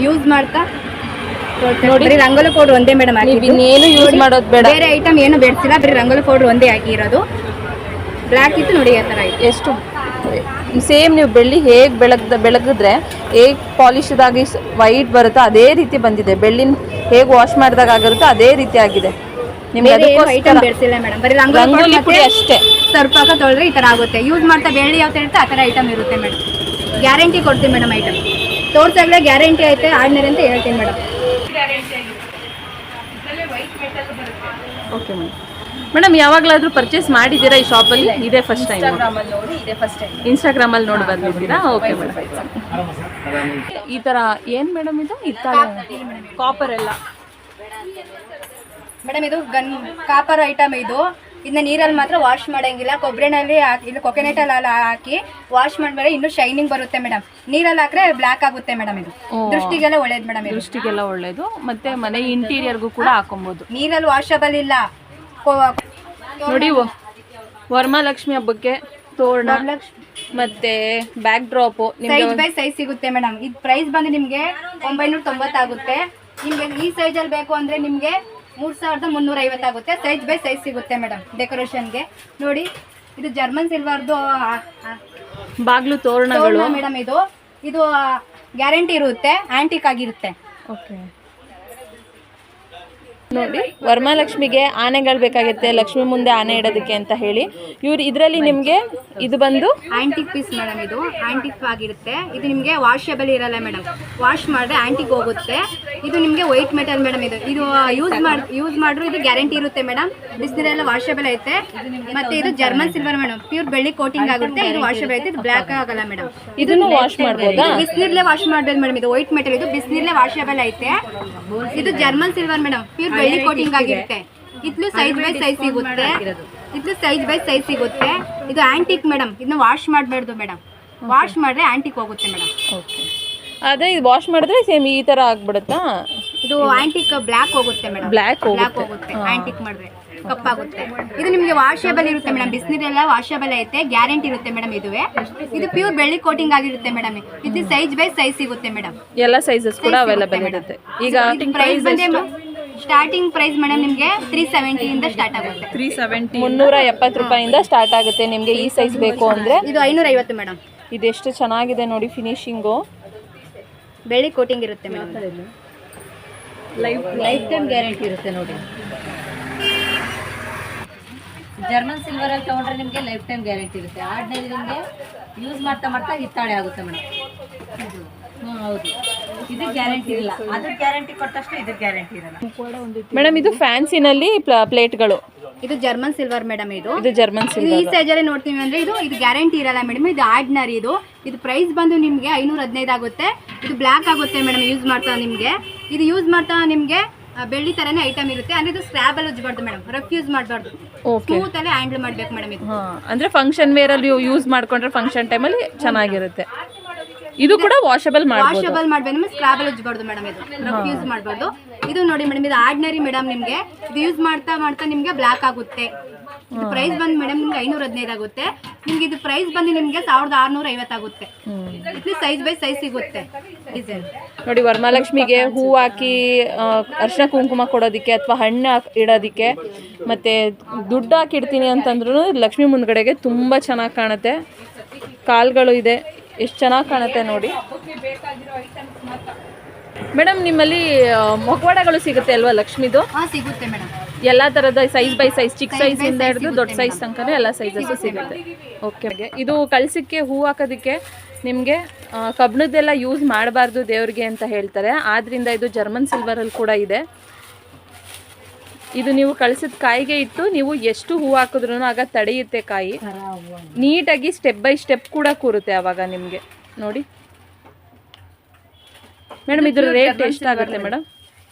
ಯೂಸ್ ಮಾಡ್ತಾ ನೋಡಿ. ರಂಗೋಲಿ ಪೌಡರ್ ಒಂದೇ ಮೇಡಮ್ ಇನ್ನೇನು ಯೂಸ್ ಮಾಡೋದು ಬೇಡ. ಬೇರೆ ಐಟಮ್ ಏನು ಬೇಡ್ಸಿಲ್ಲ, ಬರೀ ರಂಗೋಲಿ ಪೌಡರ್ ಒಂದೇ ಹಾಕಿರೋದು. ಬ್ಲ್ಯಾಕ್ ಇತ್ತು ನೋಡಿ ಆ ಥರ ಎಷ್ಟು ಸೇಮ್ ನೀವು ಬೆಳ್ಳಿ ಹೇಗೆ ಬೆಳಗಿದ್ರೆ ಹೇಗೆ ಪಾಲಿಶ್ದಾಗಿ ವೈಟ್ ಬರುತ್ತೋ ಅದೇ ರೀತಿ ಬಂದಿದೆ. ಬೆಳ್ಳಿನ ಹೇಗೆ ವಾಶ್ ಮಾಡಿದಾಗ ಆಗಿರುತ್ತೋ ಅದೇ ರೀತಿ ಆಗಿದೆ. ನಿಮ್ಗೆ ಐಟಮ್ ಬೇಡ್ಸಿಲ್ಲ ಮೇಡಮ್, ಬರೀ ರಂಗೋಲಿ ಪುಡಿ ಅಷ್ಟೇ. ಸ್ವಲ್ಪ ತೊಳೆದ್ರೆ ಈ ಥರ ಆಗುತ್ತೆ. ಯೂಸ್ ಮಾಡ್ತಾ ಬೆಳ್ಳಿ ಯಾವ ಥರ ಇರುತ್ತೆ ಆ ಥರ ಐಟಮ್ ಇರುತ್ತೆ ಮೇಡಮ್. ಗ್ಯಾರಂಟಿ ಕೊಡ್ತೀವಿ ಮೇಡಮ್. ಐಟಮ್ ತೋರ್ಸಾಗಲೇ ಗ್ಯಾರಂಟಿ ಐತೆ ಆರ್ಡಿನರಿ ಅಂತ ಹೇಳ್ತೀನಿ ಮೇಡಮ್. ಓಕೆ ಮೇಡಮ್, ಯಾವಾಗಲಾದರೂ ಪರ್ಚೇಸ್ ಮಾಡಿದ್ದೀರಾ ಈ ಶಾಪಲ್ಲಿ? ಇದೇ ಫಸ್ಟ್ ಟೈಮ್? ಇನ್ಸ್ಟಾಗ್ರಾಮಲ್ಲಿ ನೋಡಿ ಬಂದಿದ್ದೀರಾ? Okay madam. ಈ ಥರ ಏನು ಮೇಡಮ್ ಇದು? ಕಾಪರ್ ಎಲ್ಲ ಮೇಡಮ್ ಇದು ಕಾಪರ್ ಐಟಮ್. ಇದನ್ನ ನೀರಲ್ಲಿ ಮಾತ್ರ ವಾಶ್ ಮಾಡಂಗಿಲ್ಲ. ಕೊಬ್ಬರಿನಲ್ಲಿ ಇಲ್ಲ ಕೊಕೊನೆಟಲ್ಲಿ ಹಾಕಿ ವಾಶ್ ಮಾಡಿದ್ರೆ ಇನ್ನೂ ಶೈನಿಂಗ್ ಬರುತ್ತೆ ಮೇಡಮ್. ನೀರಲ್ಲಿ ಹಾಕ್ರೆ ಬ್ಲ್ಯಾಕ್ ಆಗುತ್ತೆ ಮೇಡಮ್. ಇದು ದೃಷ್ಟಿಗೆಲ್ಲ ಒಳ್ಳೇದು ಮೇಡಮ್. ದೃಷ್ಟಿಗೆಲ್ಲ ಒಳ್ಳೇದು. ಮತ್ತೆ ಮನೆ ಇಂಟೀರಿಯರ್ಗೂ ಕೂಡ ಹಾಕೊಬಹುದು. ನೀರಲ್ಲಿ ವಾಷಬಲ್ ಇಲ್ಲ ನೋಡಿ. ವರಮಹಾಲಕ್ಷ್ಮಿ ಹಬ್ಬಕ್ಕೆ ತೋರಣ ಮತ್ತೆ back drop size by size ಸಿಗುತ್ತೆ ಮೇಡಮ್. ಇದು ಪ್ರೈಸ್ ಬಂದು ನಿಮಗೆ 990 ಆಗುತ್ತೆ. ನಿಮಗೆ ಈ ಸೈಜಲ್ಲಿ ಬೇಕು ಅಂದರೆ ನಿಮಗೆ 3350 ಆಗುತ್ತೆ. ಸೈಜ್ ಬೈ ಸೈಜ್ ಸಿಗುತ್ತೆ ಮೇಡಮ್. ಡೆಕೋರೇಷನ್ಗೆ ನೋಡಿ. ಇದು ಜರ್ಮನ್ ಸಿಲ್ವರ್ದು ಬಾಗ್ಲು ತೋರಣಗಳು ಮೇಡಮ್. ಇದು ಗ್ಯಾರಂಟಿ ಇರುತ್ತೆ, ಆಂಟಿಕ್ ಆಗಿರುತ್ತೆ. ಓಕೆ ನೋಡಿ. ವರಮಹಾಲಕ್ಷ್ಮಿಗೆ ಆನೆಗಳು ಬೇಕಾಗುತ್ತೆ, ಲಕ್ಷ್ಮಿ ಮುಂದೆ ಆನೆ ಇಡೋದಕ್ಕೆ ಅಂತ ಹೇಳಿ ಇದರಲ್ಲಿ ನಿಮಗೆ ಇದು ಬಂದು ಆಂಟಿಕ್ ಪೀಸ್ ಮೇಡಮ್. ಇದು ಆಂಟಿಕ್ ಆಗಿರುತ್ತೆ. ಇದು ನಿಮಗೆ ವಾಷಬಲ್ ಇರಲ್ಲ ಮೇಡಮ್. ವಾಶ್ ಮಾಡಿದ್ರೆ ಆಂಟಿಕ್ ಹೋಗುತ್ತೆ. ಇದು ನಿಮಗೆ ವೈಟ್ ಮೆಟಲ್ ಮೇಡಮ್. ಇದು ಯೂಸ್ ಮಾಡ್ರು ಇದು ಗ್ಯಾರಂಟಿ ಇರುತ್ತೆ ಮೇಡಮ್. ಬಿಸಿನೀರೆಲ್ಲ ವಾಷಬಲ್ ಐತೆ. ಮತ್ತೆ ಇದು ಜರ್ಮನ್ ಸಿಲ್ವರ್ ಮೇಡಮ್. ಪ್ಯೂರ್ ಬೆಳ್ಳಿ ಕೋಟಿಂಗ್ ಆಗುತ್ತೆ. ಇದು ವಾಷಬಲ್ ಐತೆ. ಇದು ಬ್ಲ್ಯಾಕ್ ಆಗಲ್ಲ ಮೇಡಮ್. ಇದನ್ನು ವಾಶ್ ಮಾಡ್ಬೋದಾ? ಬಿಸಿನೀರ್ಲೆ ವಾಶ್ ಮಾಡ್ಬೋದು ಮೇಡಮ್. ಇದು ವೈಟ್ ಮೆಟಲ್. ಇದು ಬಿಸಿನೀರ್ಲೆ ವಾಷಬಲ್ ಐತೆ. ಇದು ಜರ್ಮನ್ ಸಿಲ್ವರ್ ಮೇಡಮ್. ಪ್ಯೂರ್ ಬೆಳ್ಳಿ ಕೋಟಿಂಗ್ ಆಗಿರುತ್ತೆ. ಇದು ಸೈಜ್ ಬೈ ಸೈಜ್ ಸಿಗುತ್ತೆ. ಇದು ಆಂಟಿಕ್ ಮೇಡಮ್. ಇದನ್ನ ವಾಶ್ ಮಾಡಬಾರ್ದು ಮೇಡಮ್. ವಾಶ್ ಮಾಡಿದ್ರೆ ಆಂಟಿಕ್ ಹೋಗುತ್ತೆ ಮೇಡಮ್. ಓಕೆ. ಅದೇ ಇದು ವಾಶ್ ಮಾಡಿದ್ರೆ ಸೇಮ್ ಈ ತರ ಆಗ್ಬಿಡುತ್ತಾ? ಇದು ಆಂಟಿಕ್ ಬ್ಲ್ಯಾಕ್ ಹೋಗುತ್ತೆ ಮೇಡಮ್. ಬ್ಲ್ಯಾಕ್ ಹೋಗುತ್ತೆ ಆಂಟಿಕ್ ಮಾಡಿದ್ರೆ. ಕಪ್ಪಾಗುತ್ತೆ. ಇದು ನಿಮಗೆ ವಾಷೇಬಲ್ ಇರುತ್ತೆ ಮೇಡಮ್, ಬಿಸಿನೀರೆಲ್ಲ ವಾಷೇಬಲ್ ಐತೆ, ಗ್ಯಾರಂಟಿ ಇರುತ್ತೆ ಮೇಡಮ್. ಇದು ಪ್ಯೂರ್ ಬೆಳ್ಳಿ ಕೋಟಿಂಗ್ ಆಗಿರುತ್ತೆ ಮೇಡಮ್. ಇದು ಸೈಜ್ ಬೈ ಸೈಜ್ ಸಿಗುತ್ತೆ ಮೇಡಮ್, ಎಲ್ಲ ಸೈಜಸ್ ಕೂಡ ಅವೈಲೇಬಲ್ ಇರುತ್ತೆ. ಈಗ ಪ್ರೈಸ್ ಬಂದೆ ಸ್ಟಾರ್ಟಿಂಗ್ ಪ್ರೈಸ್ ಮೇಡಮ್ ನಿಮಗೆ 370 ಇಂದ ಸ್ಟಾರ್ಟ್ ಆಗುತ್ತೆ. 370 ರೂಪಾಯಿಂದ ಸ್ಟಾರ್ಟ್ ಆಗುತ್ತೆ ನಿಮಗೆ ಈ ಸೈಜ್ ಬೇಕು ಅಂದರೆ. ಇದು 550 ಮೇಡಮ್. ಇದೆಷ್ಟು ಚೆನ್ನಾಗಿದೆ ನೋಡಿ ಫಿನಿಶಿಂಗು, ಬೆಳ್ಳಿ ಕೋಟಿಂಗ್ ಇರುತ್ತೆ ಮೇಡಮ್. ಲೈಫ್ ಟೈಮ್ ಗ್ಯಾರಂಟಿ ಇರುತ್ತೆ ನೋಡಿ. ಜರ್ಮನ್ ಸಿಲ್ವರ್ ಅಲ್ಲಿ ತಗೊಂಡ್ರೆ ನಿಮಗೆ ಲೈಫ್ ಟೈಮ್ ಗ್ಯಾರಂಟಿ ಇರುತ್ತೆ. ಆರ್ಡಿನರಿ ನಿಮಗೆ ಯೂಸ್ ಮಾಡ್ತಾ ಹಿತ್ತಾಳೆ ಆಗುತ್ತೆ ಮೇಡಮ್. ಹೌದು, ಇದು ಗ್ಯಾರಂಟಿ ಇಲ್ಲ, ಅದ್ರ ಗ್ಯಾರಂಟಿ ಕೊಟ್ಟಷ್ಟು ಇದು ಗ್ಯಾರಂಟಿ ಇರಲ್ಲ ಮೇಡಮ್. ಇದು ಫ್ಯಾನ್ಸಿನಲ್ಲಿ ಪ್ಲೇಟ್ಗಳು, ಇದು ಜರ್ಮನ್ ಸಿಲ್ವರ್ ಮೇಡಮ್. ಇದು ಜರ್ಮನ್ ಈ ಸಿಲ್ವರ್. ಸೈಜ್ ಅಲ್ಲಿ ನೋಡ್ತೀವಿ ಅಂದ್ರೆ ಇದು ಗ್ಯಾರಂಟಿ ಇರಲ್ಲ ಮೇಡಮ್. ಇದು ಆರ್ಡಿನರಿ. ಇದು ಪ್ರೈಸ್ ಬಂದು ನಿಮಗೆ 515 ಆಗುತ್ತೆ. ಇದು ಬ್ಲ್ಯಾಕ್ ಆಗುತ್ತೆ ಮೇಡಮ್ ಯೂಸ್ ಮಾಡ್ತಾ ನಿಮಗೆ. ಇದು ಯೂಸ್ ಮಾಡ್ತಾ ನಿಮಗೆ ಬೆಳ್ಳಿ ತರನೇ ಐಟಮ್ ಇರುತ್ತೆ. ಅಂದ್ರೆ ಇದು ಸ್ಕ್ರಾಬ್ ಅಲ್ಲಿ ಉಜ್ಬಾರ್ದು ಮೇಡಮ್, ರಫ್ ಯೂಸ್ ಮಾಡಬಾರ್ದು, ಸ್ಮೂತ್ ಅಲ್ಲಿ ಹ್ಯಾಂಡಲ್ ಮಾಡ್ಬೇಕು ಮೇಡಮ್. ಇದು ಅಂದ್ರೆ ಫಂಕ್ಷನ್ ವೇರ್ ಅಲ್ಲಿ ಯೂಸ್ ಮಾಡ್ಕೊಂಡ್ರೆ ಫಂಕ್ಷನ್ ಟೈಮಲ್ಲಿ ಚೆನ್ನಾಗಿರುತ್ತೆ. ಇದು ಕೂಡ ವಾಷಬಲ್ ಮಾಡಬಹುದು. ವಾಷಬಲ್ ಮಾಡಬೇಕು, ಸ್ಕ್ರಾಬ್ ಅಲ್ಲಿ ಉಜ್ಬಾರ್ದು ಮೇಡಮ್. ಇದು ರಫ್ ಯೂಸ್ ಮಾಡಬಾರ್ದು. ಇದು ನೋಡಿ ಮೇಡಮ್, ಇದು ಆರ್ಡಿನರಿ ಮೇಡಮ್. ನಿಮಗೆ ಇದು ಯೂಸ್ ಮಾಡ್ತಾ ನಿಮಗೆ ಬ್ಲ್ಯಾಕ್ ಆಗುತ್ತೆ. ಇದು ಪ್ರೈಸ್ ಬಂದು ಮೇಡಮ್ ನಿಮ್ಗೆ 515 ಆಗುತ್ತೆ. ನಿಮ್ಗೆ ಇದು ಪ್ರೈಸ್ ಬಂದು ನಿಮಗೆ 1650 ಆಗುತ್ತೆ. ಇದು ಸೈಜ್ ಬೈ ಸೈಜ್ ಸಿಗುತ್ತೆ ಡಿಸೈನ್. ನೋಡಿ, ವರಮಹಾಲಕ್ಷ್ಮಿಗೆ ಹೂ ಹಾಕಿ ಅರ್ಶಿನ ಕುಂಕುಮ ಕೊಡೋದಕ್ಕೆ ಅಥವಾ ಹಣ್ಣು ಇಡೋದಕ್ಕೆ ಮತ್ತೆ ದುಡ್ಡು ಹಾಕಿ ಇಡ್ತೀನಿ ಅಂತಂದ್ರೂ ಲಕ್ಷ್ಮಿ ಮುಂದ್ಗಡೆಗೆ ತುಂಬ ಚೆನ್ನಾಗಿ ಕಾಣುತ್ತೆ. ಕಾಲ್ಗಳು ಇದೆ, ಎಷ್ಟು ಚೆನ್ನಾಗಿ ಕಾಣುತ್ತೆ ನೋಡಿ. ಮೇಡಮ್, ನಿಮ್ಮಲ್ಲಿ ಮೊಗವಾಡಗಳು ಸಿಗುತ್ತೆ ಅಲ್ವಾ ಲಕ್ಷ್ಮಿದು? ಸಿಗುತ್ತೆ ಮೇಡಮ್. ಎಲ್ಲ ಥರದ ಸೈಜ್ ಬೈ ಸೈಜ್, ಚಿಕ್ಕ ಸೈಜಿಂದ ಹಿಡಿದು ದೊಡ್ಡ ಸೈಜ್ ತನಕ ಎಲ್ಲ ಸೈಜಸ್ಸು ಸಿಗುತ್ತೆ. ಓಕೆ. ಇದು ಕಳಸಕ್ಕೆ ಹೂ ಹಾಕೋದಕ್ಕೆ ನಿಮಗೆ ಕಬ್ಬಿಣದ್ದೆಲ್ಲ ಯೂಸ್ ಮಾಡಬಾರ್ದು ದೇವ್ರಿಗೆ ಅಂತ ಹೇಳ್ತಾರೆ. ಆದ್ದರಿಂದ ಇದು ಜರ್ಮನ್ ಸಿಲ್ವರಲ್ಲಿ ಕೂಡ ಇದೆ. ಇದು ನೀವು ಕಳಸದ ಕಾಯಿಗೆ ಇಟ್ಟು ನೀವು ಎಷ್ಟು ಹೂ ಹಾಕಿದ್ರೂ ಆಗ ತಡೆಯುತ್ತೆ ಕಾಯಿ. ನೀಟಾಗಿ ಸ್ಟೆಪ್ ಬೈ ಸ್ಟೆಪ್ ಕೂಡ ಕೂರುತ್ತೆ ಆವಾಗ ನಿಮಗೆ ನೋಡಿ. ಮೇಡಮ್, ಇದ್ರ ರೇಟ್ ಎಷ್ಟಾಗುತ್ತೆ ಮೇಡಮ್?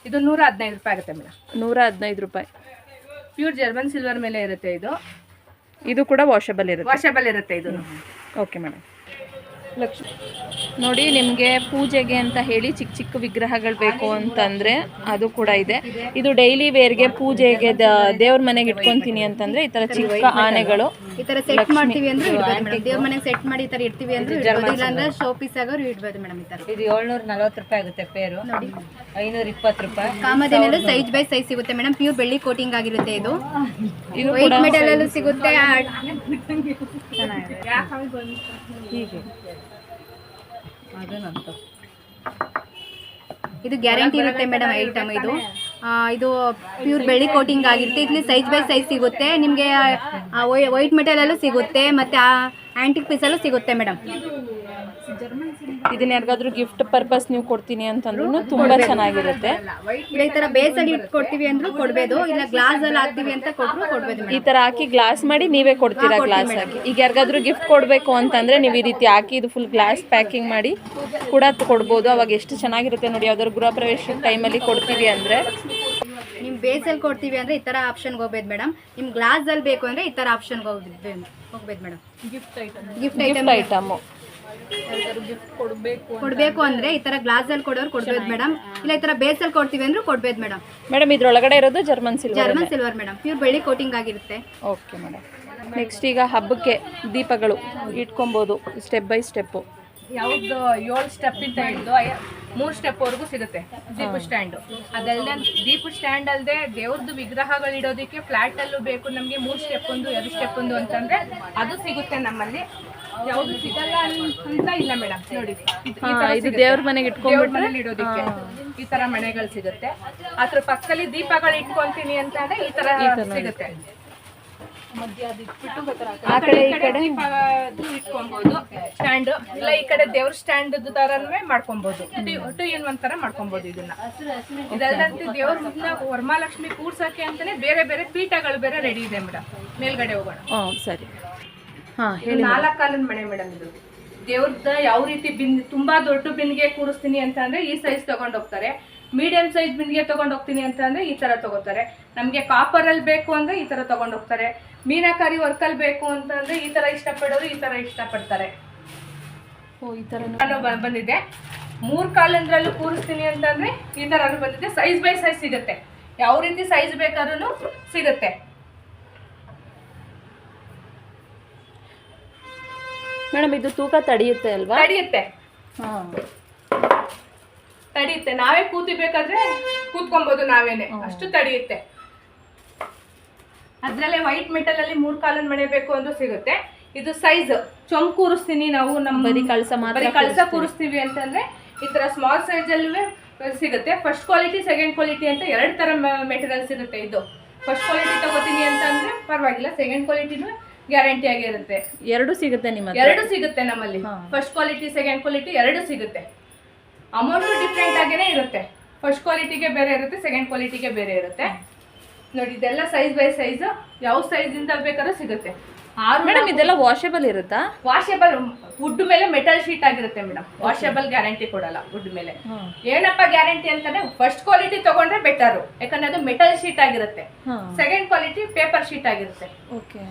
ಇದು 115 ರೂಪಾಯಿ ಆಗುತ್ತೆ ಮೇಡಮ್. 115 ರೂಪಾಯಿ. ಪ್ಯೂರ್ ಜರ್ಮನ್ ಸಿಲ್ವರ್ ಮೇಲೆ ಇರುತ್ತೆ. ಇದು ಕೂಡ ವಾಷಬಲ್ ಇರುತ್ತೆ ಇದು. Okay madam. ಲಕ್ಷ್ಮಿ ನೋಡಿ, ನಿಮಗೆ ಪೂಜೆಗೆ ಅಂತ ಹೇಳಿ ಚಿಕ್ಕ ಚಿಕ್ಕ ವಿಗ್ರಹಗಳು ಬೇಕು ಅಂತಂದರೆ ಅದು ಕೂಡ ಇದೆ. ಇದು ಡೈಲಿ ವೇರ್ಗೆ ಪೂಜೆಗೆ ದೇವ್ರ ಮನೆಗೆ ಇಟ್ಕೊತೀನಿ ಅಂತಂದರೆ ಈ ಥರ ಚಿಕ್ಕ ಆನೆಗಳು ಈ ಥರ ಸೆಟ್ ಮಾಡ್ತೀವಿ ಅಂದ್ರೆ ಇಡ್ಬೋದು ಮೇಡಮ್. ದೇವ್ರ ಮನೆಗೆ ಸೆಟ್ ಮಾಡಿ ಈ ಥರ ಇಡ್ತೀವಿ ಅಂದ್ರೆ ಇಡ್ಬೋದು, ಇಲ್ಲಾಂದ್ರೆ ಶೋ ಪೀಸ್ ಆಗೋರು ಇಡ್ಬೋದು ಮೇಡಮ್. ಈ ಥರ ಇದು 740 ರೂಪಾಯಿ ಆಗುತ್ತೆ ಪೇರು. ನೋಡಿ, 520 ರೂಪಾಯಿ. ಕಾಮಧೇನಲ್ಲಿ ಸೈಜ್ ಬೈ ಸೈಜ್ ಸಿಗುತ್ತೆ ಮೇಡಮ್. ಪ್ಯೂರ್ ಬೆಳ್ಳಿ ಕೋಟಿಂಗ್ ಆಗಿರುತ್ತೆ. ಇದು ವೈಟ್ ಮೆಟಲ್ ಅಲ್ಲೂ ಸಿಗುತ್ತೆ. ಹೀಗೆ ಇದು ಗ್ಯಾರಂಟಿ ಇರುತ್ತೆ ಮೇಡಮ್ ಐಟಮ್. ಇದು ಪ್ಯೂರ್ ಬೆಳ್ಳಿ ಕೋಟಿಂಗ್ ಆಗಿರುತ್ತೆ. ಇಲ್ಲಿ ಸೈಜ್ ಬೈ ಸೈಜ್ ಸಿಗುತ್ತೆ ನಿಮಗೆ. ವೈಟ್ ಮೆಟಲ್ ಅಲ್ಲೂ ಸಿಗುತ್ತೆ, ಮತ್ತೆ ಆಂಟಿಕ್ ಪೀಸ್ ಅಲ್ಲೂ ಸಿಗುತ್ತೆ ಮೇಡಮ್. ಇದನ್ನ ಯಾರಿಗಾದ್ರೂ ಗಿಫ್ಟ್ ಪರ್ಪಸ್ ನೀವು ಕೊಡ್ತೀನಿ ಅಂತಂದ್ರೂ ತುಂಬಾ ಚೆನ್ನಾಗಿರುತ್ತೆ. ಇಲ್ಲ ಈ ತರ ಬೇಸ್ ಅಲ್ಲಿ ಇಟ್ಕೊಡ್ತೀವಿ ಅಂದ್ರೂ ಕೊಡ್ಬೋದು, ಇಲ್ಲ ಗ್ಲಾಸ್ ಅಲ್ಲಿ ಹಾಕ್ತಿವಿ ಅಂತ ಕೊಡ್ಬೋದು. ಈ ತರ ಹಾಕಿ ಗ್ಲಾಸ್ ಮಾಡಿ ನೀವೇ ಕೊಡ್ತೀರಾ ಗ್ಲಾಸ್ ಹಾಕಿ. ಈಗ ಯಾರಿಗಾದ್ರೂ ಗಿಫ್ಟ್ ಕೊಡಬೇಕು ಅಂತಂದ್ರೆ ನೀವು ಈ ರೀತಿ ಹಾಕಿ ಇದು ಫುಲ್ ಗ್ಲಾಸ್ ಪ್ಯಾಕಿಂಗ್ ಮಾಡಿ ಕೂಡ ಕೊಡ್ಬೋದು. ಅವಾಗ ಎಷ್ಟು ಚೆನ್ನಾಗಿರುತ್ತೆ ನೋಡಿ. ಯಾವ್ದಾದ್ರು ಗೃಹ ಪ್ರವೇಶ ಟೈಮಲ್ಲಿ ಕೊಡ್ತೀವಿ ಅಂದ್ರೆ, ನಿಮ್ ಬೇಸಲ್ಲಿ ಕೊಡ್ತೀವಿ ಅಂದ್ರೆ ಈ ತರ ಆಪ್ಷನ್ಗೆ ಹೋಗ್ಬೋದು ಮೇಡಮ್. ನಿಮ್ ಗ್ಲಾಸ್ ಅಲ್ಲಿ ಬೇಕು ಅಂದ್ರೆ ಈ ತರ ಆಪ್ಷನ್ಗೆ ಹೋಗ್ಬೋದು ಮೇಡಮ್. ಗಿಫ್ಟ್ ಐಟಮ್ ಕೊಡ್ಬೇಕು ಅಂದ್ರೆ ಈ ತರ ಗ್ಲಾಸ್ ಅಲ್ಲಿ ಕೊಡೋರು ಕೊಡ್ಬೋದು ಮೇಡಮ್. ಇಲ್ಲ ಈ ತರ ಬೇಸ್ ಅಲ್ಲಿ ಕೊಡ್ತೀವಿ ಅಂದ್ರೆ ಕೊಡ್ಬೋದು ಮೇಡಮ್. ಮೇಡಮ್, ಇದ್ರೊಳಗಡೆ ಇರೋದು ಜರ್ಮನ್ ಸಿಲ್ವರ್ ಮೇಡಮ್. ಪ್ಯೂರ್ ಬೆಳ್ಳಿ ಕೋಟಿಂಗ್ ಆಗಿರುತ್ತೆ. Okay madam. ನೆಕ್ಸ್ಟ್ ಈಗ ಹಬ್ಬಕ್ಕೆ ದೀಪಗಳು ಇಟ್ಕೊಬೋದು ಸ್ಟೆಪ್ ಬೈ ಸ್ಟೆಪ್ಪು. ಯಾವ್ದು 7 ಸ್ಟೆಪ್ ಇಂದ ಹಿಡಿದು 3 ಸ್ಟೆಪ್ ವರೆಗೂ ಸಿಗುತ್ತೆ ದೀಪ ಸ್ಟ್ಯಾಂಡು. ಅದಲ್ಲದೆ ದೀಪ ಸ್ಟ್ಯಾಂಡ್ ಅಲ್ಲದೆ ದೇವ್ರದ್ದು ವಿಗ್ರಹಗಳು ಇಡೋದಕ್ಕೆ ಫ್ಲಾಟ್ ಅಲ್ಲೂ ಬೇಕು ನಮಗೆ 3 ಸ್ಟೆಪ್ ಒಂದು 2 ಸ್ಟೆಪ್ ಒಂದು ಅಂತಂದ್ರೆ ಅದು ಸಿಗುತ್ತೆ ನಮ್ಮಲ್ಲಿ. ಯಾವ್ದು ಸಿಗಲ್ಲ ಅಂತ ಇಲ್ಲ ಮೇಡಮ್. ನೋಡಿ, ಇದು ದೇವ್ರ ಮನೆಗೆ ಇಟ್ಕೊಂಡ್ಬಿಟ್ರೆ ಇಡೋದಕ್ಕೆ ಈ ತರ ಮನೆಗಳು ಸಿಗುತ್ತೆ. ಅದ್ರ ಪಕ್ಕದಲ್ಲಿ ದೀಪಗಳು ಇಟ್ಕೊಂತೀನಿ ಅಂತಂದ್ರೆ ಈ ತರ ಸಿಗುತ್ತೆ. ಆ ಕಡೆ ಈ ಕಡೆ ಇಟ್ಕೊಬಹುದು ಸ್ಟ್ಯಾಂಡ್, ಇಲ್ಲ ಈ ಕಡೆ ದೇವ್ರ ಸ್ಟ್ಯಾಂಡ್ ತರನೇ ಮಾಡ್ಕೊಬಹುದು. 2 in 1 ತರ ಮಾಡ್ಕೊಬಹುದು ಇದನ್ನ. ಇದಲ್ಲದಂತೆ ದೇವ್ರನ್ನ ವರಮಹಾಲಕ್ಷ್ಮಿ ಕೂರ್ಸಕ್ಕೆ ಅಂತಾನೆ ಬೇರೆ ಬೇರೆ ಪೀಠಗಳು ಬೇರೆ ರೆಡಿ ಇದೆ ಮೇಡಮ್. ಮೇಲ್ಗಡೆ ಹೋಗೋಣ. ಸರಿ. 4 ಕಾಲಿನ ಮನೆ ಮೇಡಮ್ ಇದು. ದೇವ್ರದ ಯಾವ ರೀತಿ ತುಂಬಾ ದೊಡ್ಡ ಬಿನ್ಗೆ ಕೂರಿಸ್ತೀನಿ ಅಂತ ಅಂದ್ರೆ ಈ ಸೈಜ್ ತಗೊಂಡ್ ಹೋಗ್ತಾರೆ. ಮೀಡಿಯಂ ಸೈಜ್ ಬಿನ್ಗೆ ತಗೊಂಡ್ ಹೋಗ್ತೀನಿ ಅಂತ ಅಂದ್ರೆ ಈ ತರ ತಗೋತಾರೆ. ನಮ್ಗೆ ಕಾಪರ್ ಅಲ್ಲಿ ಬೇಕು ಅಂದ್ರೆ ಈ ತರ ತಗೊಂಡ್ ಹೋಗ್ತಾರೆ. ಮೀನಾಕಾರಿ ವರ್ಕ್ ಅಲ್ಲಿ ಬೇಕು ಅಂತಂದ್ರೆ ಈ ತರ ಇಷ್ಟಪಡೋರು ಈ ತರ ಇಷ್ಟಪಡ್ತಾರೆ. ಈ ತರ ಬಂದಿದೆ. 3 ಕಾಲಿಂದ್ರಲ್ಲೂ ಕೂರಿಸ್ತೀನಿ ಅಂತಂದ್ರೆ ಈ ತರ ಬಂದಿದೆ. ಸೈಜ್ ಬೈ ಸೈಜ್ ಸಿಗುತ್ತೆ. ಯಾವ ರೀತಿ ಸೈಜ್ ಬೇಕಾದ್ರೂ ಸಿಗುತ್ತೆ. ಮೇಡಮ್ ಇದು ತೂಕ ತಡೆಯುತ್ತೆ ಅಲ್ವಾ? ತಡೆಯುತ್ತೆ ತಡೆಯುತ್ತೆ. ನಾವೇ ಕೂತಿಬೇಕಾದ್ರೆ ಕೂತ್ಕೊಬೋದು ನಾವೇನೆ, ಅಷ್ಟು ತಡೆಯುತ್ತೆ. ಅದ್ರಲ್ಲೇ ವೈಟ್ ಮೆಟಲ್ ಅಲ್ಲಿ 3 ಕಾಲನ್ ಮಣಿಬೇಕು ಅಂದ್ರೂ ಸಿಗುತ್ತೆ. ಇದು ಸೈಜ್ ಚೊಂಬ್ ಕೂರಿಸ್ತೀನಿ ನಾವು, ನಮ್ಮ ಬರೀ ಕಳಸ ಕೂರಿಸ್ತೀವಿ ಅಂತಂದ್ರೆ ಈ ತರ ಸ್ಮಾಲ್ ಸೈಜ್ ಅಲ್ಲಿ ಸಿಗುತ್ತೆ. ಫಸ್ಟ್ ಕ್ವಾಲಿಟಿ ಸೆಕೆಂಡ್ ಕ್ವಾಲಿಟಿ ಅಂತ 2 ತರ ಮೆಟೀರಿಯಲ್ಸ್ ಇರುತ್ತೆ. ಇದು ಫಸ್ಟ್ ಕ್ವಾಲಿಟಿ ತಗೋತೀನಿ ಅಂತಂದ್ರೆ ಪರವಾಗಿಲ್ಲ, ಸೆಕೆಂಡ್ ಕ್ವಾಲಿಟಿನೂ ಗ್ಯಾರಂಟಿ ಆಗಿರುತ್ತೆ. 2 ಸಿಗುತ್ತೆ ನಿಮ್ಮ ಹತ್ರ? 2 ಸಿಗುತ್ತೆ ನಮ್ಮಲ್ಲಿ. ಫಸ್ಟ್ ಕ್ವಾಲಿಟಿ ಸೆಕೆಂಡ್ ಕ್ವಾಲಿಟಿ 2 ಸಿಗುತ್ತೆ. ಅಮೌಂಟು ಡಿಫ್ರೆಂಟ್ ಆಗೇನೆ ಇರುತ್ತೆ. ಫಸ್ಟ್ ಕ್ವಾಲಿಟಿಗೆ ಬೇರೆ ಇರುತ್ತೆ, ಸೆಕೆಂಡ್ ಕ್ವಾಲಿಟಿಗೆ ಬೇರೆ ಇರುತ್ತೆ. ನೋಡಿ ಇದೆಲ್ಲ ಸೈಜ್ ಬೈ ಸೈಜ್, ಯಾವ ಸೈಜ್ ಇಂದ ಬೇಕಾದ್ರೂ ಸಿಗುತ್ತೆ. ಮೇಡಮ್ ಇದೆಲ್ಲ ವಾಷೇಬಲ್ ಇರುತ್ತಾ? ವಾಷೇಬಲ್, ವುಡ್ ಮೇಲೆ ಮೆಟಲ್ ಶೀಟ್ ಆಗಿರುತ್ತೆ ಮೇಡಮ್. ವಾಷೇಬಲ್ ಗ್ಯಾರಂಟಿ ಕೊಡಲ್ಲ ವುಡ್ ಮೇಲೆ. ಏನಪ್ಪ ಗ್ಯಾರಂಟಿ ಅಂತಂದ್ರೆ ಫಸ್ಟ್ ಕ್ವಾಲಿಟಿ ತಗೊಂಡ್ರೆ ಬೆಟರ್, ಯಾಕಂದ್ರೆ ಅದು ಮೆಟಲ್ ಶೀಟ್ ಆಗಿರುತ್ತೆ. ಸೆಕೆಂಡ್ ಕ್ವಾಲಿಟಿ ಪೇಪರ್ ಶೀಟ್ ಆಗಿರುತ್ತೆ.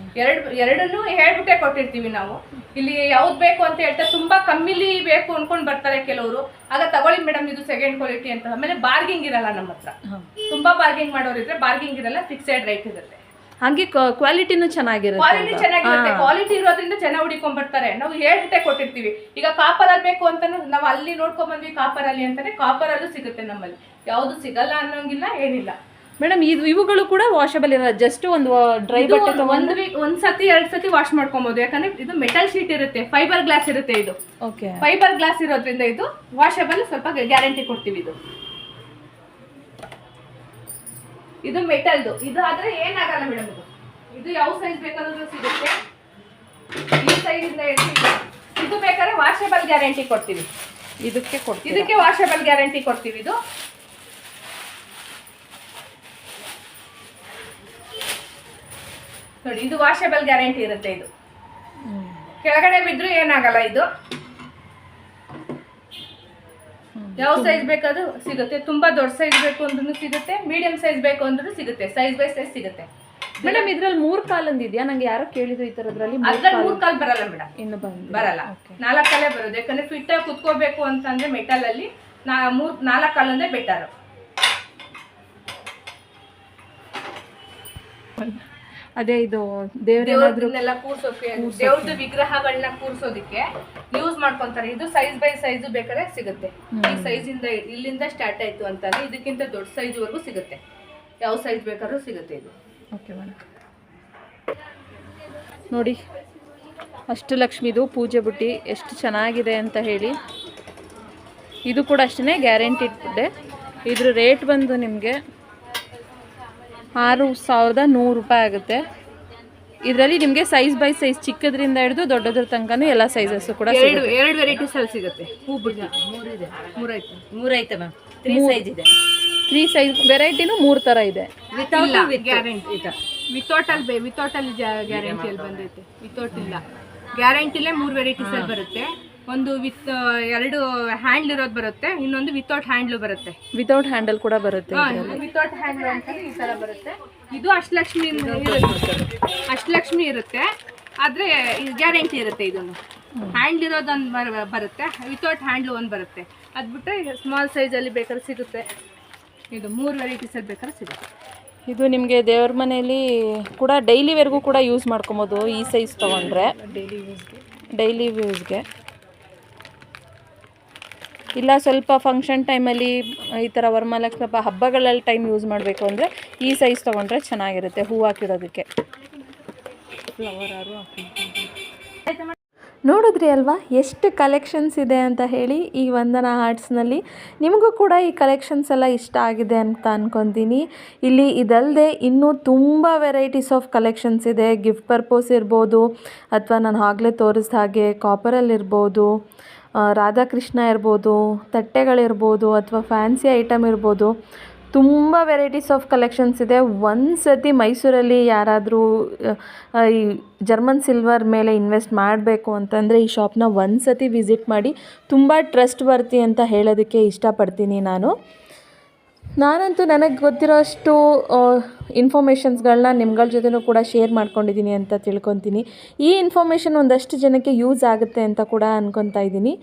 ಎರಡನ್ನೂ ಹೇಳ್ಬಿಟ್ಟೆ ಕೊಟ್ಟಿರ್ತೀವಿ ನಾವು. ಇಲ್ಲಿ ಯಾವ್ದು ಬೇಕು ಅಂತ ಹೇಳ್ತಾರೆ, ತುಂಬಾ ಕಮ್ಮಿಲಿ ಬೇಕು ಅನ್ಕೊಂಡ್ ಬರ್ತಾರೆ ಕೆಲವರು. ಆಗ ತಗೊಳ್ಳಿ ಮೇಡಮ್ ಇದು ಸೆಕೆಂಡ್ ಕ್ವಾಲಿಟಿ ಅಂತ. ಆಮೇಲೆ ಬಾರ್ಗಿಂಗ್ ಇರಲ್ಲ ನಮ್ಮ ಹತ್ರ. ತುಂಬಾ ಬಾರ್ಗಿಂಗ್ ಮಾಡೋರಿದ್ರೆ ಬಾರ್ಗಿಂಗ್ ಇರಲ್ಲ, ಫಿಕ್ಸೆಡ್ ರೈಟ್ ಇರುತ್ತೆ. ಹಾಗೆ ಕ್ವಾಲಿಟಿನೂ ಚೆನ್ನಾಗಿರುತ್ತೆ. ಕ್ವಾಲಿಟಿ ಚೆನ್ನಾಗಿರುತ್ತೆ. ಕ್ವಾಲಿಟಿ ಇರೋದ್ರಿಂದ ಜನ ಹುಡಿಕೊಂಡ್ ಬರ್ತಾರೆ. ನಾವು ಹೇಳ್ಬಿಟ್ಟೆ ಕೊಟ್ಟಿರ್ತೀವಿ. ಈಗ ಕಾಪರ್ ಅಲ್ಲಿ ಬೇಕು ಅಂತ ನಾವು ಅಲ್ಲಿ ನೋಡ್ಕೊಂಡ್ ಬಂದ್ವಿ ಕಾಪರ್ ಅಲ್ಲಿ ಅಂತಾನೆ, ಕಾಪರ್ ಅಲ್ಲೂ ಸಿಗುತ್ತೆ ನಮ್ಮಲ್ಲಿ. ಯಾವ್ದು ಸಿಗಲ್ಲ ಅನ್ನೋಂಗಿಲ್ಲ, ಏನಿಲ್ಲ ಮೇಡಮ್. ಇವುಗಳು ಕೂಡ ವಾಷಬಲ್ ಇರಲ್ಲ, ಜಸ್ಟ್ ಒಂದು ಡ್ರೈ ಬಟ್ಟೆ ಒಂದ್ ಸತಿ 2 ಸತಿ ವಾಶ್ ಮಾಡ್ಕೊಬಹುದು. ಯಾಕಂದ್ರೆ ಇದು ಮೆಟಲ್ ಶೀಟ್ ಇರುತ್ತೆ, ಫೈಬರ್ ಗ್ಲಾಸ್ ಇರುತ್ತೆ. ಇದು ಫೈಬರ್ ಗ್ಲಾಸ್ ಇರೋದ್ರಿಂದ ಇದು ವಾಷಬಲ್, ಸ್ವಲ್ಪ ಗ್ಯಾರಂಟಿ ಕೊಡ್ತೀವಿ. ಇದು ಮೆಟಲ್ದು. ಇದು ಆದ್ರೆ ಏನಾಗಲ್ಲ ಮೇಡಮ್. ಇದು ಯಾವ ಸೈಜ್ ಬೇಕಾದ್ರೂ ಸಿಗುತ್ತೆ. ಈ ಸೈಜ್ ಇಂದ ಇದು ಬೇಕಾದ್ರೆ ವಾಷಬಲ್ ಗ್ಯಾರಂಟಿ ಕೊಡ್ತೀವಿ. ಇದಕ್ಕೆ ವಾಷಬಲ್ ಗ್ಯಾರಂಟಿ ಕೊಡ್ತೀವಿ. ಇದು ನೋಡಿ, ಇದು ವಾಷಬಲ್ ಗ್ಯಾರಂಟಿ ಇರುತ್ತೆ. ಇದು ಕೆಳಗಡೆ ಬಿದ್ರೂ ಏನಾಗಲ್ಲ. ಇದು ಯಾವ ಸೈಜ್ ಬೇಕಾದ್ರೂ ಸಿಗುತ್ತೆ. ತುಂಬಾ ದೊಡ್ಡ ಸೈಜ್ ಬೇಕು ಅಂದ್ರೂ ಸಿಗುತ್ತೆ, ಮೀಡಿಯಂ ಸೈಜ್ ಬೇಕು ಅಂದ್ರೂ ಸಿಗುತ್ತೆ. ಸೈಜ್ ಬೈ ಸೈಜ್ ಸಿಗುತ್ತೆ ಮೇಡಮ್. ಇದ್ರಲ್ಲಿ 3 ಕಾಲಂದ್ ಇದೆಯಾ? ನಂಗೆ ಯಾರೋ ಕೇಳಿದ್ರು ಈ ತರದ್ರಲ್ಲಿ. ಅದ್ರಲ್ಲಿ 3 ಕಾಲ್ ಬರಲ್ಲ ಮೇಡಮ್, ಇನ್ನು ಬರಲ್ಲ. 4 ಕಾಲೇ ಬರೋದು. ಯಾಕಂದ್ರೆ ಫಿಟ್ ಆಗಿ ಕುತ್ಕೋಬೇಕು ಅಂತಂದ್ರೆ ಮೆಟಲ್ ಅಲ್ಲಿ 4 ಕಾಲ್ ಅಂದ್ರೆ ಬೆಟರ್. ಅದೇ ಇದು ದೇವ್ರನ್ನೆಲ್ಲ ಕೂರ್ಸೋಕೆ, ದೇವ್ರದ್ದು ವಿಗ್ರಹಗಳನ್ನ ಕೂರ್ಸೋದಿಕ್ಕೆ ಯೂಸ್ ಮಾಡ್ಕೊಂತಾರೆ. ಇದು ಸೈಜ್ ಬೈ ಸೈಜ್ ಬೇಕಾದ್ರೆ ಸಿಗುತ್ತೆ. ಈ ಸೈಜ್ ಇಂದ ಇಲ್ಲಿಂದ ಸ್ಟಾರ್ಟ್ ಆಯ್ತು ಅಂತಂದ್ರೆ ಇದಕ್ಕಿಂತ ದೊಡ್ಡ ಸೈಜ್ ವರೆಗೂ ಸಿಗುತ್ತೆ. ಯಾವ ಸೈಜ್ ಬೇಕಾದ್ರೂ ಸಿಗುತ್ತೆ ಇದು. Okay madam. ನೋಡಿ ಅಷ್ಟಲಕ್ಷ್ಮಿದು ಪೂಜೆ ಬುಟ್ಟಿ ಎಷ್ಟು ಚೆನ್ನಾಗಿದೆ ಅಂತ ಹೇಳಿ. ಇದು ಕೂಡ ಅಷ್ಟೇ ಗ್ಯಾರಂಟಿ ಇದೆ. ಇದ್ರ ರೇಟ್ ಬಂದು ನಿಮಗೆ 6100 ರೂಪಾಯಿ ಆಗುತ್ತೆ. ಇದರಲ್ಲಿ ನಿಮಗೆ ಸೈಜ್ ಬೈ ಸೈಜ್ ಚಿಕ್ಕದ್ರಿಂದ ಹಿಡಿದು ದೊಡ್ಡದ್ರ ತನಕ ಎಲ್ಲ ಸೈಜಸ್ ಕೂಡ ಎರಡು ವೆರೈಟೀಸ್ ಅಲ್ಲಿ ಸಿಗುತ್ತೆ. ಹೂ ಬುಟ್ಟಿ 3 ಐತೆ ಮ್ಯಾಮ್. 3 ಸೈಜ್ ಇದೆ. 3 ಸೈಜ್ ವೆರೈಟಿನೂ 3 ಥರ ಇದೆ. ವಿತೌಟ್ ಅಲ್ಲಿ ಗ್ಯಾರಂಟಿ ಅಲ್ಲಿ ಬಂದೈತೆ. ವಿತೌಟ್ ಇಲ್ಲ, ಗ್ಯಾರಂಟಿಲೇ 3 ವೆರೈಟೀಸ್ ಅಲ್ಲಿ ಬರುತ್ತೆ. ಒಂದು ವಿತ್ 2 ಹ್ಯಾಂಡ್ಲ್ ಇರೋದು ಬರುತ್ತೆ, ಇನ್ನೊಂದು ವಿತೌಟ್ ಹ್ಯಾಂಡ್ಲು ಬರುತ್ತೆ. ವಿತೌಟ್ ಹ್ಯಾಂಡಲ್ ಕೂಡ ಬರುತ್ತೆ. ವಿತೌಟ್ ಹ್ಯಾಂಡ್ಲ್ ಅಂತ ಈ ತರ ಬರುತ್ತೆ. ಇದು ಅಷ್ಟಲಕ್ಷ್ಮಿ ಇರುತ್ತೆ, ಆದ್ರೆ ಗ್ಯಾರಂಟಿ ಇರುತ್ತೆ. ಇದನ್ನು ಹ್ಯಾಂಡ್ಲ್ ಇರೋದೊಂದು ಬರುತ್ತೆ, ವಿತೌಟ್ ಹ್ಯಾಂಡ್ಲು ಒಂದು ಬರುತ್ತೆ. ಅದು ಬಿಟ್ಟರೆ ಸ್ಮಾಲ್ ಸೈಜಲ್ಲಿ ಬೇಕಾದ್ರೆ ಸಿಗುತ್ತೆ. ಇದು 3 ವೆರೈಟೀಸ್ ಅಲ್ಲಿ ಬೇಕಾದ್ರೆ ಸಿಗುತ್ತೆ. ಇದು ನಿಮಗೆ ದೇವ್ರ ಮನೆಯಲ್ಲಿ ಕೂಡ ಡೈಲಿವರೆಗೂ ಕೂಡ ಯೂಸ್ ಮಾಡ್ಕೊಬೋದು. ಈ ಸೈಜ್ ತೊಗೊಂಡ್ರೆ ಡೈಲಿ ಯೂಸ್ಗೆ, ಇಲ್ಲ ಸ್ವಲ್ಪ ಫಂಕ್ಷನ್ ಟೈಮಲ್ಲಿ ಈ ಥರ ವರಮಹಾಲಕ್ಷ್ಮಿ ಹಬ್ಬಗಳಲ್ಲಿ ಟೈಮ್ ಯೂಸ್ ಮಾಡಬೇಕು ಅಂದರೆ ಈ ಸೈಜ್ ತೊಗೊಂಡ್ರೆ ಚೆನ್ನಾಗಿರುತ್ತೆ ಹೂ ಹಾಕಿಡೋದಕ್ಕೆ. ನೋಡಿದ್ರಿ ಅಲ್ವಾ ಎಷ್ಟು ಕಲೆಕ್ಷನ್ಸ್ ಇದೆ ಅಂತ ಹೇಳಿ ಈ ವಂದನಾ ಆರ್ಟ್ಸ್ನಲ್ಲಿ. ನಿಮಗೂ ಕೂಡ ಈ ಕಲೆಕ್ಷನ್ಸ್ ಎಲ್ಲ ಇಷ್ಟ ಆಗಿದೆ ಅಂತ ಅಂದ್ಕೊತೀನಿ. ಇಲ್ಲಿ ಇದಲ್ಲದೆ ಇನ್ನೂ ತುಂಬ ವೆರೈಟೀಸ್ ಆಫ್ ಕಲೆಕ್ಷನ್ಸ್ ಇದೆ. ಗಿಫ್ಟ್ ಪರ್ಪೋಸ್ ಇರ್ಬೋದು, ಅಥವಾ ನಾನು ಆಗಲೇ ತೋರಿಸಿದ ಹಾಗೆ ಕಾಪರಲ್ಲಿರ್ಬೋದು, ರಾಧಾಕೃಷ್ಣ ಇರ್ಬೋದು, ತಟ್ಟೆಗಳಿರ್ಬೋದು, ಅಥವಾ ಫ್ಯಾನ್ಸಿ ಐಟಮ್ ಇರ್ಬೋದು. ತುಂಬ ವೆರೈಟೀಸ್ ಆಫ್ ಕಲೆಕ್ಷನ್ಸ್ ಇದೆ. ಒಂದು ಸತಿ ಮೈಸೂರಲ್ಲಿ ಯಾರಾದರೂ ಈ ಜರ್ಮನ್ ಸಿಲ್ವರ್ ಮೇಲೆ ಇನ್ವೆಸ್ಟ್ ಮಾಡಬೇಕು ಅಂತಂದರೆ ಈ ಶಾಪ್ನ ಒಂದು ಸತಿ ವಿಸಿಟ್ ಮಾಡಿ. ತುಂಬ ಟ್ರಸ್ಟ್ ವರ್ತಿ ಅಂತ ಹೇಳೋದಕ್ಕೆ ಇಷ್ಟಪಡ್ತೀನಿ ನಾನಂತೂ ನನಗೆ ಗೊತ್ತಿರೋಷ್ಟು ಇನ್ಫಾರ್ಮೇಷನ್ಸ್ಗಳನ್ನ ನಿಮ್ಗಳ ಜೊತೆನೂ ಕೂಡ ಶೇರ್ ಮಾಡ್ಕೊಂಡಿದ್ದೀನಿ ಅಂತ ತಿಳ್ಕೊತೀನಿ. ಈ ಇನ್ಫಾರ್ಮೇಷನ್ ಒಂದಷ್ಟು ಜನಕ್ಕೆ ಯೂಸ್ ಆಗುತ್ತೆ ಅಂತ ಕೂಡ ಅಂದ್ಕೊತಾ ಇದ್ದೀನಿ.